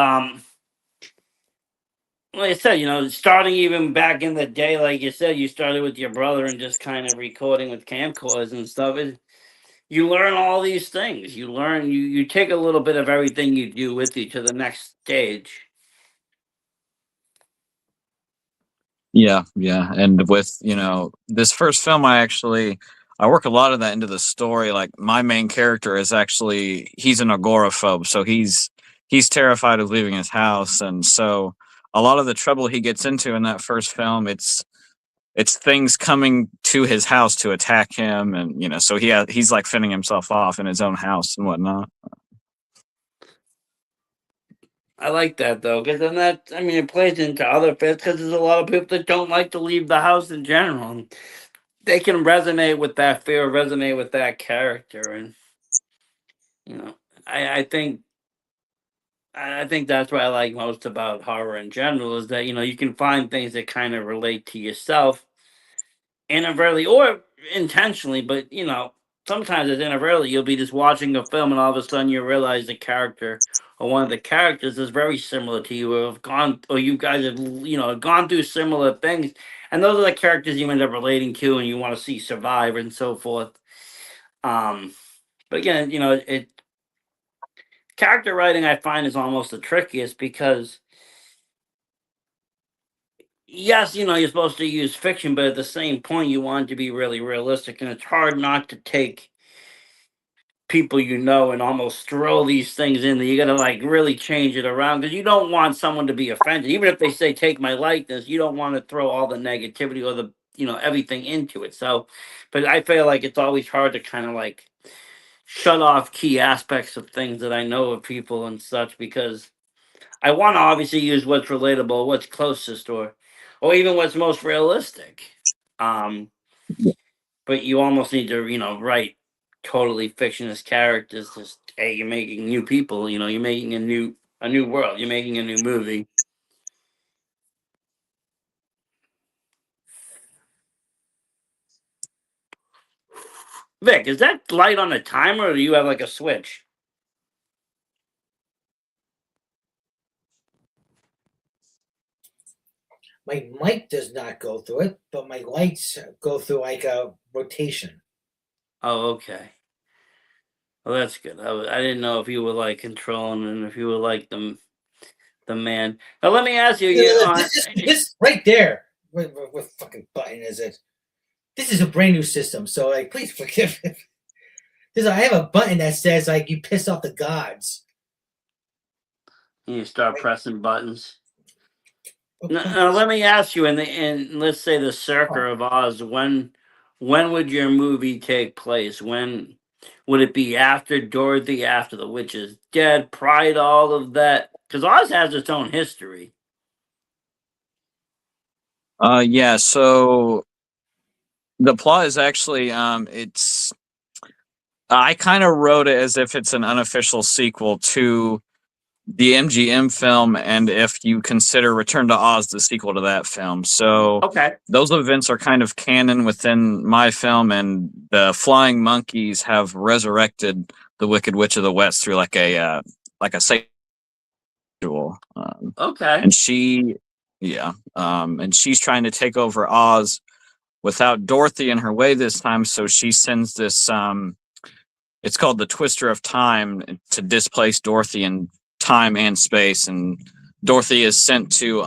like I said, starting even back in the day, like you said, you started with your brother and just kind of recording with camcorders and stuff. You learn all these things. You learn, you take a little bit of everything you do with you to the next stage. Yeah. And with, this first film, I work a lot of that into the story. Like my main character is he's an agoraphobe. So he's terrified of leaving his house. And so a lot of the trouble he gets into in that first film, it's it's things coming to his house to attack him, and so he's like fending himself off in his own house and whatnot. I like that though, because then it plays into other bits because there's a lot of people that don't like to leave the house in general. And they can resonate with that fear, resonate with that character, and you know, I think that's what I like most about horror in general is that you can find things that kind of relate to yourself inadvertently or intentionally, but sometimes it's inadvertently. You'll be just watching a film and all of a sudden you realize the character or one of the characters is very similar to you or have gone or you guys have gone through similar things, and those are the characters you end up relating to and you want to see survive and so forth. But again, it character writing I find is almost the trickiest because yes, you're supposed to use fiction, but at the same point, you want it to be really realistic, and it's hard not to take people and almost throw these things in. That you got to like really change it around because you don't want someone to be offended, even if they say take my likeness. You don't want to throw all the negativity or the everything into it. So, but I feel like it's always hard to kind of like shut off key aspects of things that I know of people and such because I want to obviously use what's relatable, what's closest, or even what's most realistic. Um, but you almost need to, write totally fictionist characters. Just hey, you're making new people. You're making a new world. You're making a new movie. Vic, is that light on a timer, or do you have like a switch? My mic does not go through it, but my lights go through like a rotation. Oh, okay. Well, that's good. I didn't know if you were like controlling and if you were like the man. Now let me ask you. This right there. What fucking button is it? This is a brand new system, so like, please forgive me. I have a button that says like you pissed off the gods. You start pressing buttons. Now, let me ask you, in let's say the Circa of Oz, when would your movie take place? When would it be after Dorothy, after the witch is dead, prior to all of that? Because Oz has its own history. Yeah. So the plot is actually it's I kind of wrote it as if it's an unofficial sequel to the MGM film, and if you consider Return to Oz the sequel to that film. So Okay. those events are kind of canon within my film, and the flying monkeys have resurrected the Wicked Witch of the West through like a ritual. Okay. And and she's trying to take over Oz without Dorothy in her way this time. So she sends this it's called the Twister of Time to displace Dorothy in time and space, and Dorothy is sent to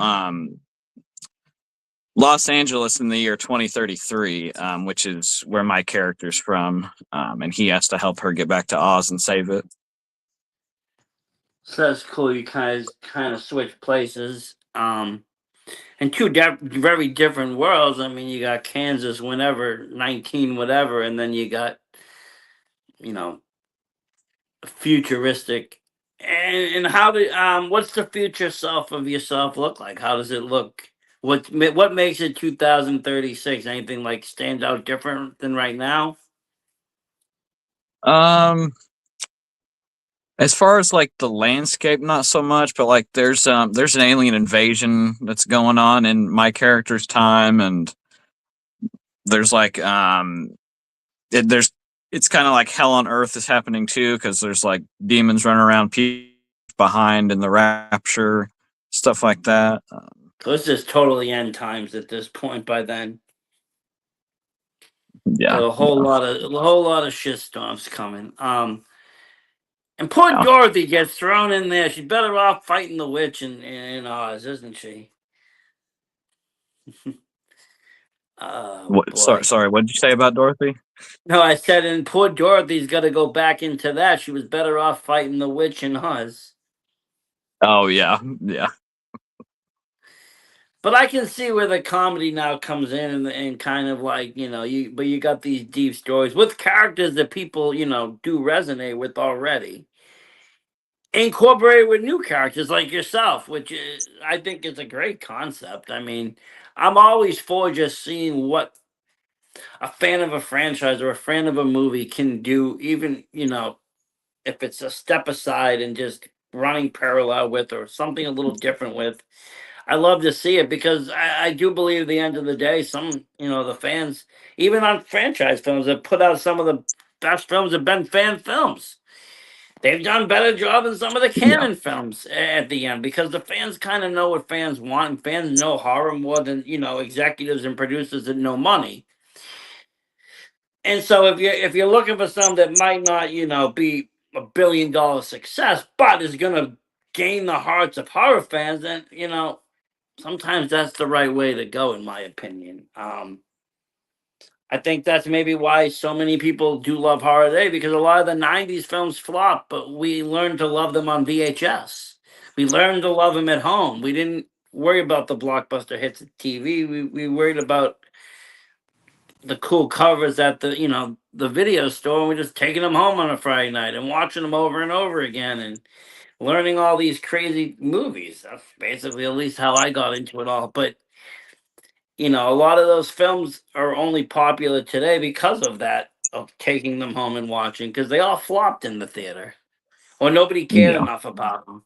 Los Angeles in the year 2033, which is where my character's from, and he has to help her get back to Oz and save it. So that's cool. You kind of switch places. And two very different worlds. I mean, you got Kansas whenever 19 whatever, and then you got futuristic. And how do what's the future self of yourself look like? How does it look? What makes it 2036? Anything like stand out different than right now? As far as like the landscape, not so much, but like there's an alien invasion that's going on in my character's time, and there's like it's kind of like hell on earth is happening too, because there's like demons running around behind in the rapture, stuff like that. So it's just totally end times at this point by then. Yeah. So a whole lot of shitstorms coming. And poor Dorothy gets thrown in there. She's better off fighting the witch in Oz, isn't she? Sorry, what did you say about Dorothy? No, I said, and poor Dorothy's got to go back into that. She was better off fighting the witch in Oz. Oh yeah, yeah. But I can see where the comedy now comes in and kind of like, you got these deep stories with characters that people, do resonate with already. Incorporate with new characters like yourself, which I think is a great concept. I mean, I'm always for just seeing what a fan of a franchise or a fan of a movie can do, even, if it's a step aside and just running parallel with or something a little different with. I love to see it because I do believe at the end of the day, the fans, even on franchise films, have put out some of the best films have been fan films. They've done better job than some of the Yeah. canon films at the end because the fans kind of know what fans want, and fans know horror more than executives and producers that know money. And so if you're looking for something that might not be $1 billion success, but is going to gain the hearts of horror fans, then sometimes that's the right way to go, in my opinion. I think that's maybe why so many people do love horror today, because a lot of the 90s films flop, but we learned to love them on VHS. We learned to love them at home. We didn't worry about the blockbuster hits of TV. We worried about the cool covers at the video store, and we're just taking them home on a Friday night and watching them over and over again and learning all these crazy movies. That's basically at least how I got into it all. But a lot of those films are only popular today because of that, of taking them home and watching, because they all flopped in the theater or nobody cared Yeah. enough about them.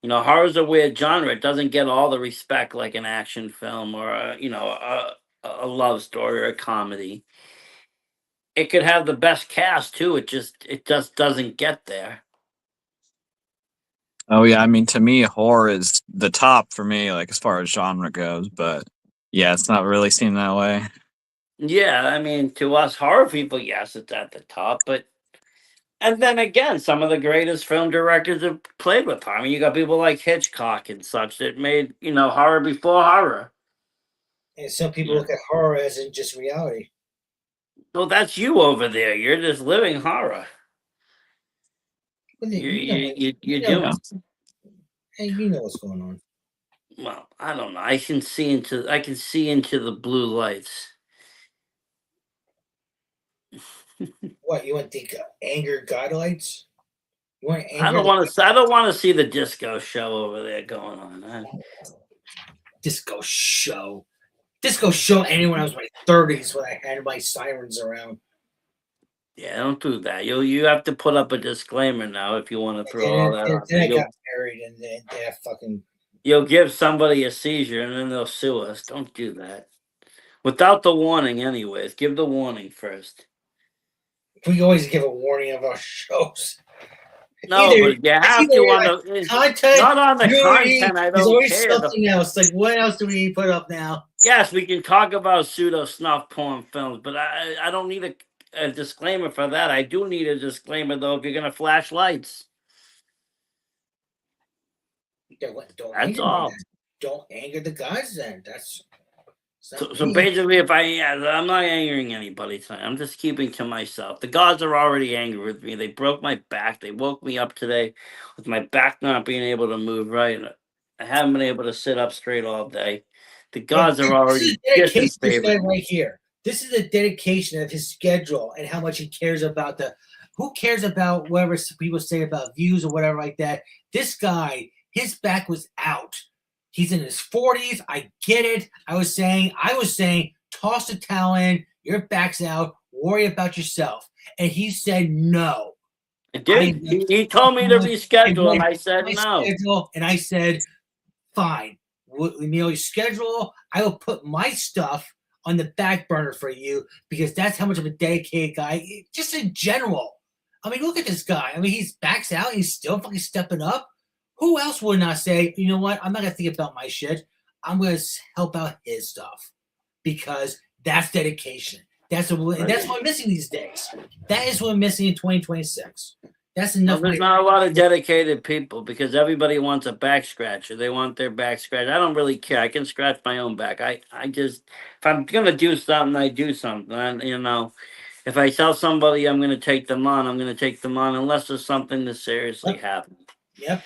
Horror's a weird genre. It doesn't get all the respect like an action film or a love story or a comedy. It could have the best cast too. It just doesn't get there. Oh yeah, I mean, to me, horror is the top for me, like as far as genre goes. But yeah, it's not really seen that way. Yeah, I mean, to us horror people, yes, it's at the top. But and then again, some of the greatest film directors have played with horror. I mean, you got people like Hitchcock and such that made horror before horror. And some people Yeah. look at horror as in just reality. Well, that's you over there. You're just living horror. But You you know, you you you you're know, doing. hey, you know what's going on. Well, I don't know. I can see into the blue lights. What you want the anger godlights? You want I anger don't want to. I don't want to see the disco show over there going on. disco show? Disco show ended when I was in my 30s when I had my sirens around. Yeah, don't do that. You have to put up a disclaimer now if you want to throw all that Then, on then there. I got married and then that fucking. You'll give somebody a seizure and then they'll sue us. Don't do that. Without the warning, anyways. Give the warning first. We always give a warning of our shows. No, Either- but you have either to like on the content. not on the nudity, content. I There's don't always care. something else. Like what else do we put up now? Yes, we can talk about pseudo snuff porn films, but I don't need a disclaimer for that. I do need a disclaimer though if you're gonna flash lights. Don't That's anger all. me then. Don't anger the guys then. That's So basically, I'm not angering anybody tonight. I'm just keeping to myself. The gods are already angry with me. They broke my back. They woke me up today with my back not being able to move right. I haven't been able to sit up straight all day. The gods are already dedication. This guy disfavored. right here. This is a dedication of his schedule and how much he cares about the. Who cares about whatever people say about views or whatever like that? This guy, his back was out. He's in his 40s. I get it. I was saying, toss the towel in. Your back's out. Worry about yourself. And he said no. I did. He told me to reschedule, and I said no. And I said, fine. You schedule. I will put my stuff on the back burner for you because that's how much of a dedicated guy. Just in general. I mean, look at this guy. I mean, he's backs out. He's still fucking stepping up. Who else would not say, you know what? I'm not gonna think about my shit. I'm gonna help out his stuff because that's dedication. That's what I'm missing these days. That is what I'm missing in 2026. That's enough. There's not a lot of dedicated people because everybody wants a back scratcher. They want their back scratched. I don't really care. I can scratch my own back. I just, if I'm gonna do something, I do something. And, if I tell somebody I'm gonna take them on, I'm gonna take them on unless there's something that seriously happened. Yep.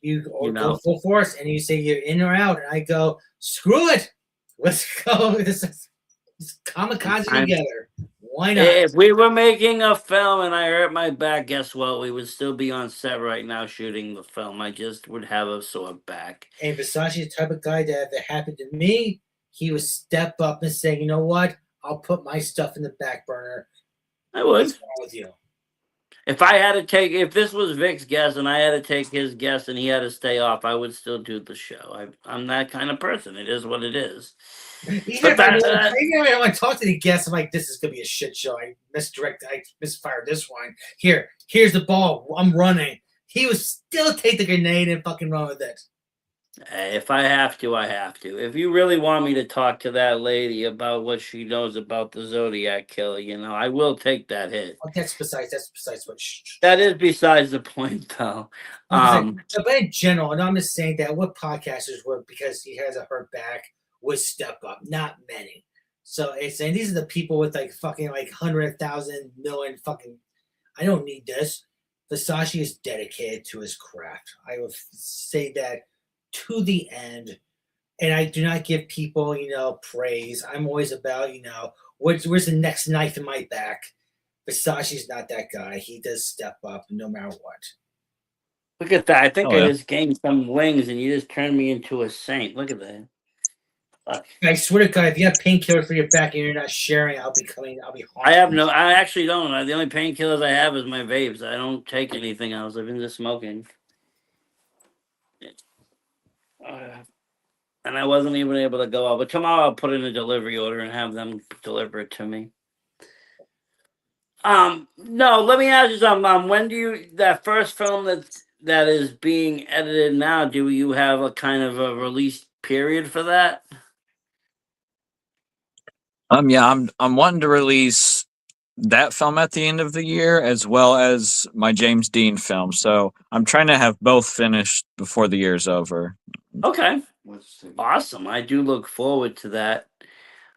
You or You go know, full force, and you say you're in or out, and I go, screw it, let's go. This is kamikaze together. Why not? if we were making a film and I hurt my back, guess what? We would still be on set right now shooting the film. I just would have a sore back. And Versace is the type of guy that if it happened to me, he would step up and say, you know what? I'll put my stuff in the back burner. I would. What's wrong with you? If I had to take, if this was Vic's guest and I had to take his guest and he had to stay off, I would still do the show. I'm that kind of person. It is what it is. Even But if I that, want to talk to the guests, I'm like, this is gonna be a shit show. I misfired this one. Here's the ball. I'm running. He would still take the grenade and fucking run with it. if I have to, I have to. If you really want me to talk to that lady about what she knows about the Zodiac killer, I will take that hit. Well, that's besides what. That is besides the point, though. But in general, and I'm just saying that what podcasters would, because he has a hurt back, would step up. Not many. So it's and these are the people with like fucking like 100,000 million fucking. I don't need this. Versace is dedicated to his craft. I would say that to the end, and I do not give people praise. I'm always about where's the next knife in my back. Versace's not that guy. He does step up no matter what. Look at that. I think Oh, I yeah. just gained some wings and you just turned me into a saint. Look at that. Fuck. I swear to God, if you have painkillers for your back and you're not sharing, I'll be haunted. I actually don't. The only painkillers I have is my vapes. I don't take anything else. I've been just smoking. And I wasn't even able to go out. But tomorrow I'll put in a delivery order and have them deliver it to me. No, let me ask you something. When do you that first film that is being edited now? Do you have a kind of a release period for that? Yeah, I'm wanting to release that film at the end of the year as well as my James Dean film. So I'm trying to have both finished before the year's over. Okay, awesome. I do look forward to that.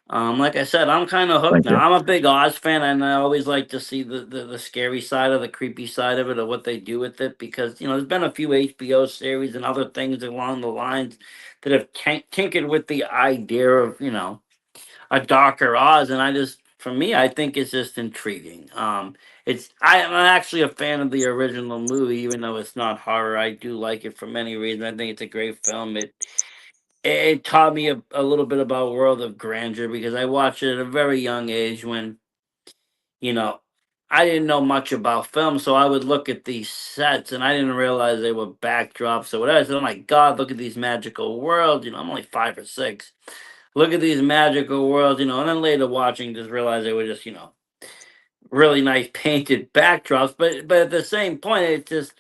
Like I said, I'm kind of hooked Thank now. you. I'm a big Oz fan, and I always like to see the scary side of the creepy side of it, or what they do with it, because there's been a few HBO series and other things along the lines that have tinkered with the idea of a darker Oz, and for me, I think it's just intriguing. I'm actually a fan of the original movie, even though it's not horror. I do like it for many reasons. I think it's a great film. It taught me a little bit about World of Grandeur because I watched it at a very young age when, you know, I didn't know much about film. So I would look at these sets and I didn't realize they were backdrops or whatever. I said, oh my God, look at these magical worlds. I'm only 5 or 6. Look at these magical worlds, and then later watching just realized they were just, really nice painted backdrops. But at the same point, it's just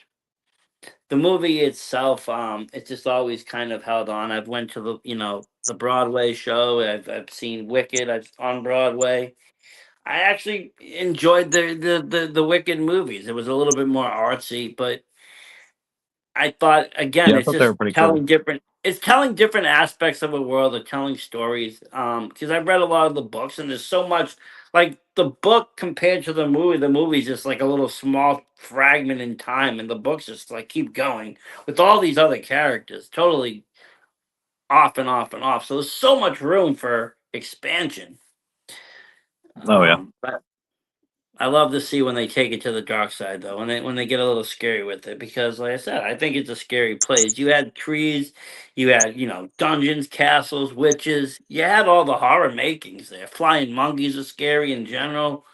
the movie itself, it's just always kind of held on. I've went to the Broadway show. I've seen Wicked. I've on Broadway. I actually enjoyed the Wicked movies. It was a little bit more artsy, but I thought again, Yeah, I it's thought they just were pretty cool. telling different. It's telling different aspects of a world, or telling stories. Because I've read a lot of the books, and there's so much like the book compared to the movie. The movie's just like a little small fragment in time, and the books just like keep going with all these other characters, totally off and off and off. So there's so much room for expansion. Oh yeah. But I love to see when they take it to the dark side, though, when they get a little scary with it, because, like I said, I think it's a scary place. You had trees, you had dungeons, castles, witches. You had all the horror makings there. Flying monkeys are scary in general.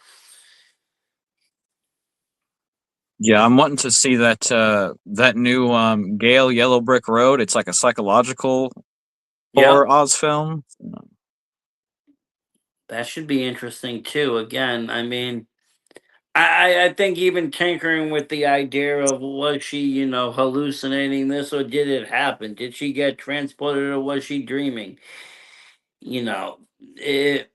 Yeah, I'm wanting to see that new Gale Yellow Brick Road. It's like a psychological horror Oz film. That should be interesting too. Again, I mean, I think even tinkering with the idea of, was she hallucinating this, or did it happen? Did she get transported, or was she dreaming? It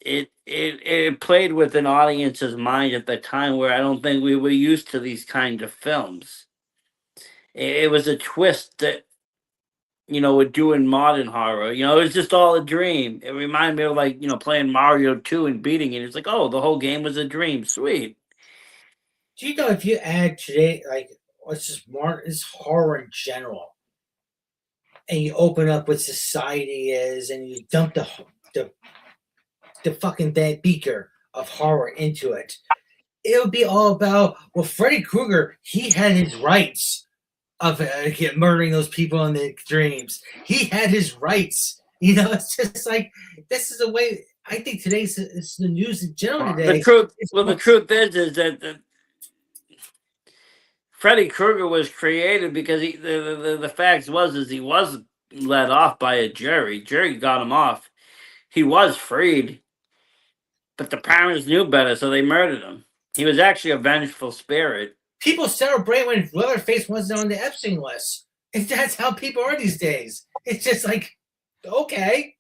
it played with an audience's mind at the time where I don't think we were used to these kind of films. It was a twist that would do in modern horror. It was just all a dream. It reminded me of like playing Mario 2 and beating it. It's like, oh, the whole game was a dream. Sweet. Do you know if you add today, like it's just more, it's horror in general. And you open up what society is, and you dump the fucking that beaker of horror into it. It would be all about, well, Freddy Krueger, he had his rights of murdering those people in the dreams. He had his rights. It's just like, this is the way I think today's it's the news in general today. The truth is that Freddy Krueger was created because the fact was he was let off by a jury. Jury got him off. He was freed, but the parents knew better, so they murdered him. He was actually a vengeful spirit. People celebrate when Leatherface wasn't on the Epstein list. And that's how people are these days. It's just like, okay.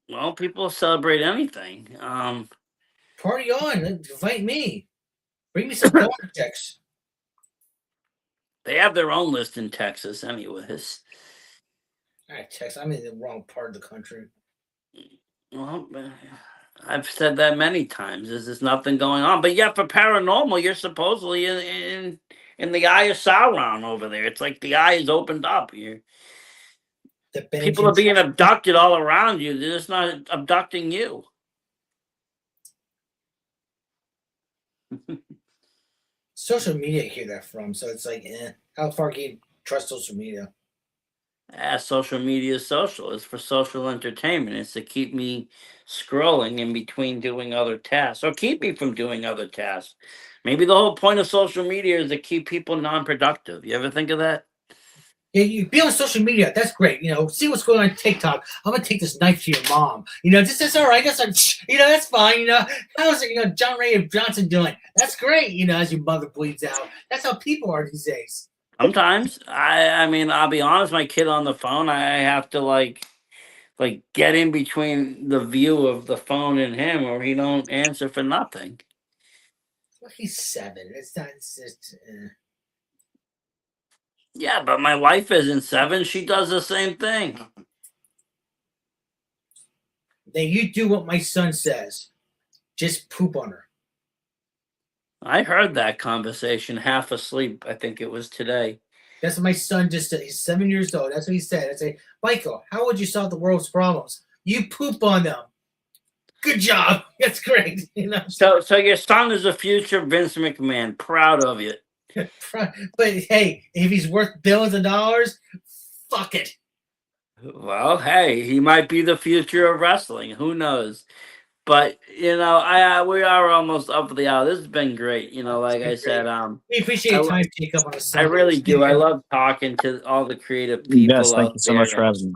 Well, people celebrate anything. Party on. Invite me. Bring me some politics. They have their own list in Texas, anyways. All right, Texas. I'm in the wrong part of the country. Well, I've said that many times. There's nothing going on, but yet for paranormal, you're supposedly in the eye of Sauron over there. It's like the eye is opened up. People are being abducted all around you. They're just not abducting you. Social media, I hear that from. So it's like, how far can you trust social media? Social media is social. It's for social entertainment. It's to keep me scrolling in between doing other tasks, or keep me from doing other tasks. Maybe the whole point of social media is to keep people non-productive. You ever think of that? Yeah, you be on social media. That's great. See what's going on TikTok. I'm gonna take this knife to your mom. This is all right. That's fine. How's it? John Ray Johnson doing? That's great. As your mother bleeds out. That's how people are these days. Sometimes I mean, I'll be honest. My kid on the phone, I have to like get in between the view of the phone and him, or he don't answer for nothing. Well, he's 7. It's not. Yeah, but my wife isn't 7. She does the same thing. Then you do what my son says. Just poop on her. I heard that conversation half asleep. I think it was today. That's what my son just said. He's 7 years old. That's what he said. I say, Michael, how would you solve the world's problems? You poop on them. Good job. That's great. So your son is a future Vince McMahon. Proud of you. But hey, if he's worth billions of dollars, fuck it. Well, hey, he might be the future of wrestling. Who knows? But we are almost up for the hour. This has been great. Like I said, we appreciate your time, Jacob. On a Sunday. I really do. I love talking to all the creative people. Yes, thank you so much for having me.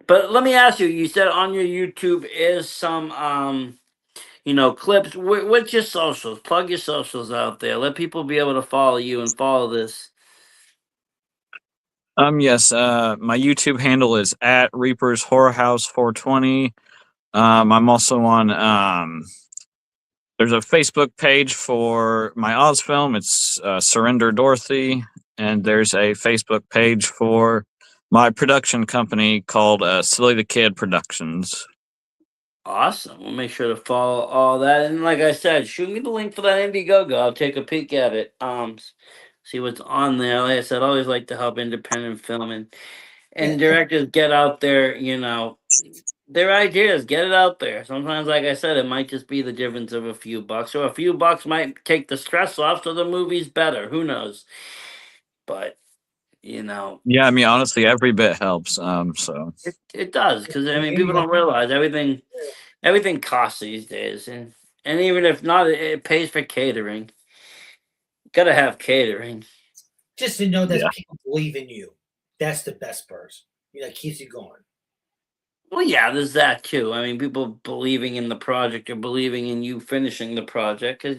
But let me ask you. You said on your YouTube is some clips. What's your socials? Plug your socials out there. Let people be able to follow you and follow this. Yes. My YouTube handle is at Reapers Horror House 420. I'm also on. There's a Facebook page for my Oz film. It's Surrender Dorothy, and there's a Facebook page for my production company called Silly the Kid Productions. Awesome. We'll make sure to follow all that. And like I said, shoot me the link for that Indiegogo. I'll take a peek at it. See what's on there. Like I said, I always like to help independent film and directors get out there, their ideas, get it out there. Sometimes, like I said, it might just be the difference of a few bucks, or a few bucks might take the stress off so the movie's better. Who knows? But yeah, I mean, honestly, every bit helps. So it does, because people don't realize everything costs these days, and even if not, it pays for catering. Gotta have catering. Just to know that people believe in you. That's the best part. Keeps you going. Well, yeah, there's that too. People believing in the project or believing in you finishing the project, because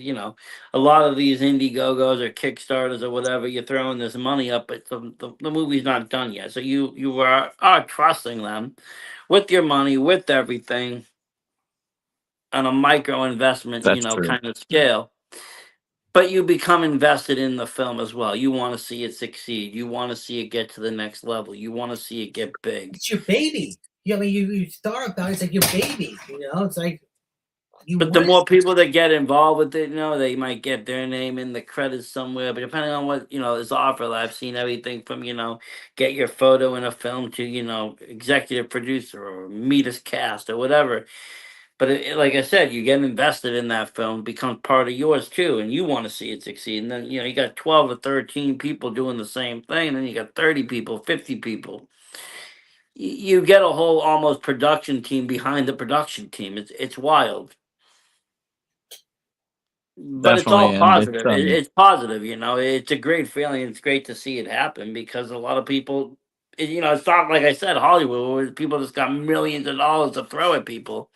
a lot of these Indiegogos or Kickstarters or whatever, you're throwing this money up, but the movie's not done yet. So you are trusting them with your money, with everything, on a micro investment, kind of scale. But you become invested in the film as well. You want to see it succeed. You want to see it get to the next level. You want to see it get big. It's your baby. You thought about it. It's like your baby. It's like But the more people that get involved with it, they might get their name in the credits somewhere. But depending on what is offered, I've seen everything from get your photo in a film to executive producer or meet us cast or whatever. But like I said, you get invested in that film, becomes part of yours too, and you want to see it succeed. And then you got 12 or 13 people doing the same thing, and then you got 30 people, 50 people. You get a whole almost production team behind the production team. It's wild. But it's Definitely, all and it's positive. It's positive, It's a great feeling. It's great to see it happen because a lot of people, it's not like I said, Hollywood, where people just got millions of dollars to throw at people.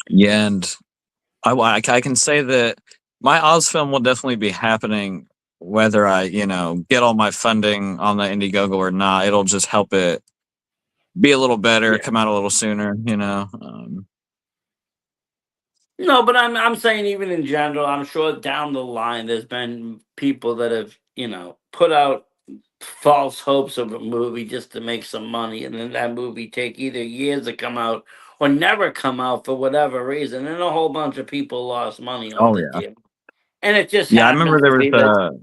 yeah, and I can say that my Oz film will definitely be happening whether I get all my funding on the Indiegogo or not. It'll just help it be a little better, Yeah. come out a little sooner. No, but I'm saying even in general, I'm sure down the line there's been people that have put out false hopes of a movie just to make some money, and then that movie take either years to come out or never come out for whatever reason, and a whole bunch of people lost money on Oh the yeah, deal. And it just yeah. I remember happens to be that.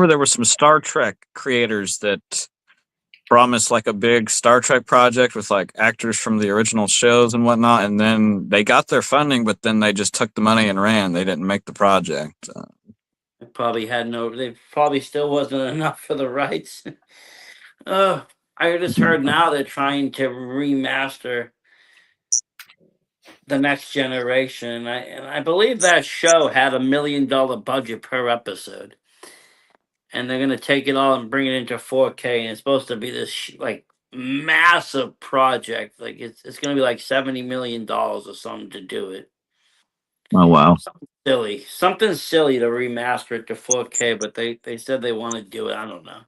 there was some Star Trek creators that promised like a big Star Trek project with like actors from the original shows and whatnot, and then they got their funding, but then they just took the money and ran. They didn't make the project. They probably had no. They probably still wasn't enough for the rights. I just heard now they're trying to remaster the next generation. And I believe that show had $1 million budget per episode, and they're gonna take it all and bring it into 4K. And it's supposed to be this like massive project. Like it's gonna be like $70 million or something to do it. Oh wow. Something silly to remaster it to 4K. But they said they want to do it. I don't know.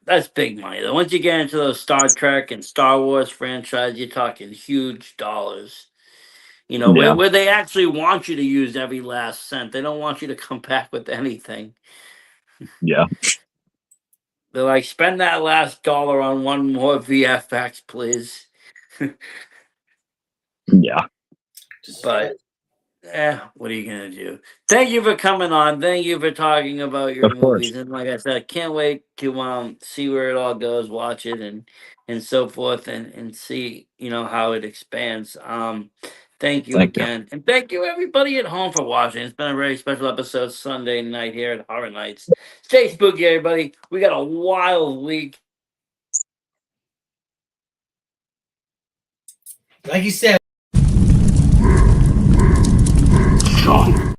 That's big money though. Once you get into those Star Trek and Star Wars franchise, you're talking huge dollars. Yeah. Where they actually want you to use every last cent. They don't want you to come back with anything. Yeah. They're like, spend that last dollar on one more VFX, please. Yeah. But what are you gonna do? Thank you for coming on. Thank you for talking about your Of course. movies. And like I said, I can't wait to see where it all goes, watch it and so forth and see, how it expands. Thank you Thank you. again. And thank you everybody at home for watching. It's been a very special episode Sunday night here at Horror Nights. Stay spooky, everybody. We got a wild week. Like you said. Sean.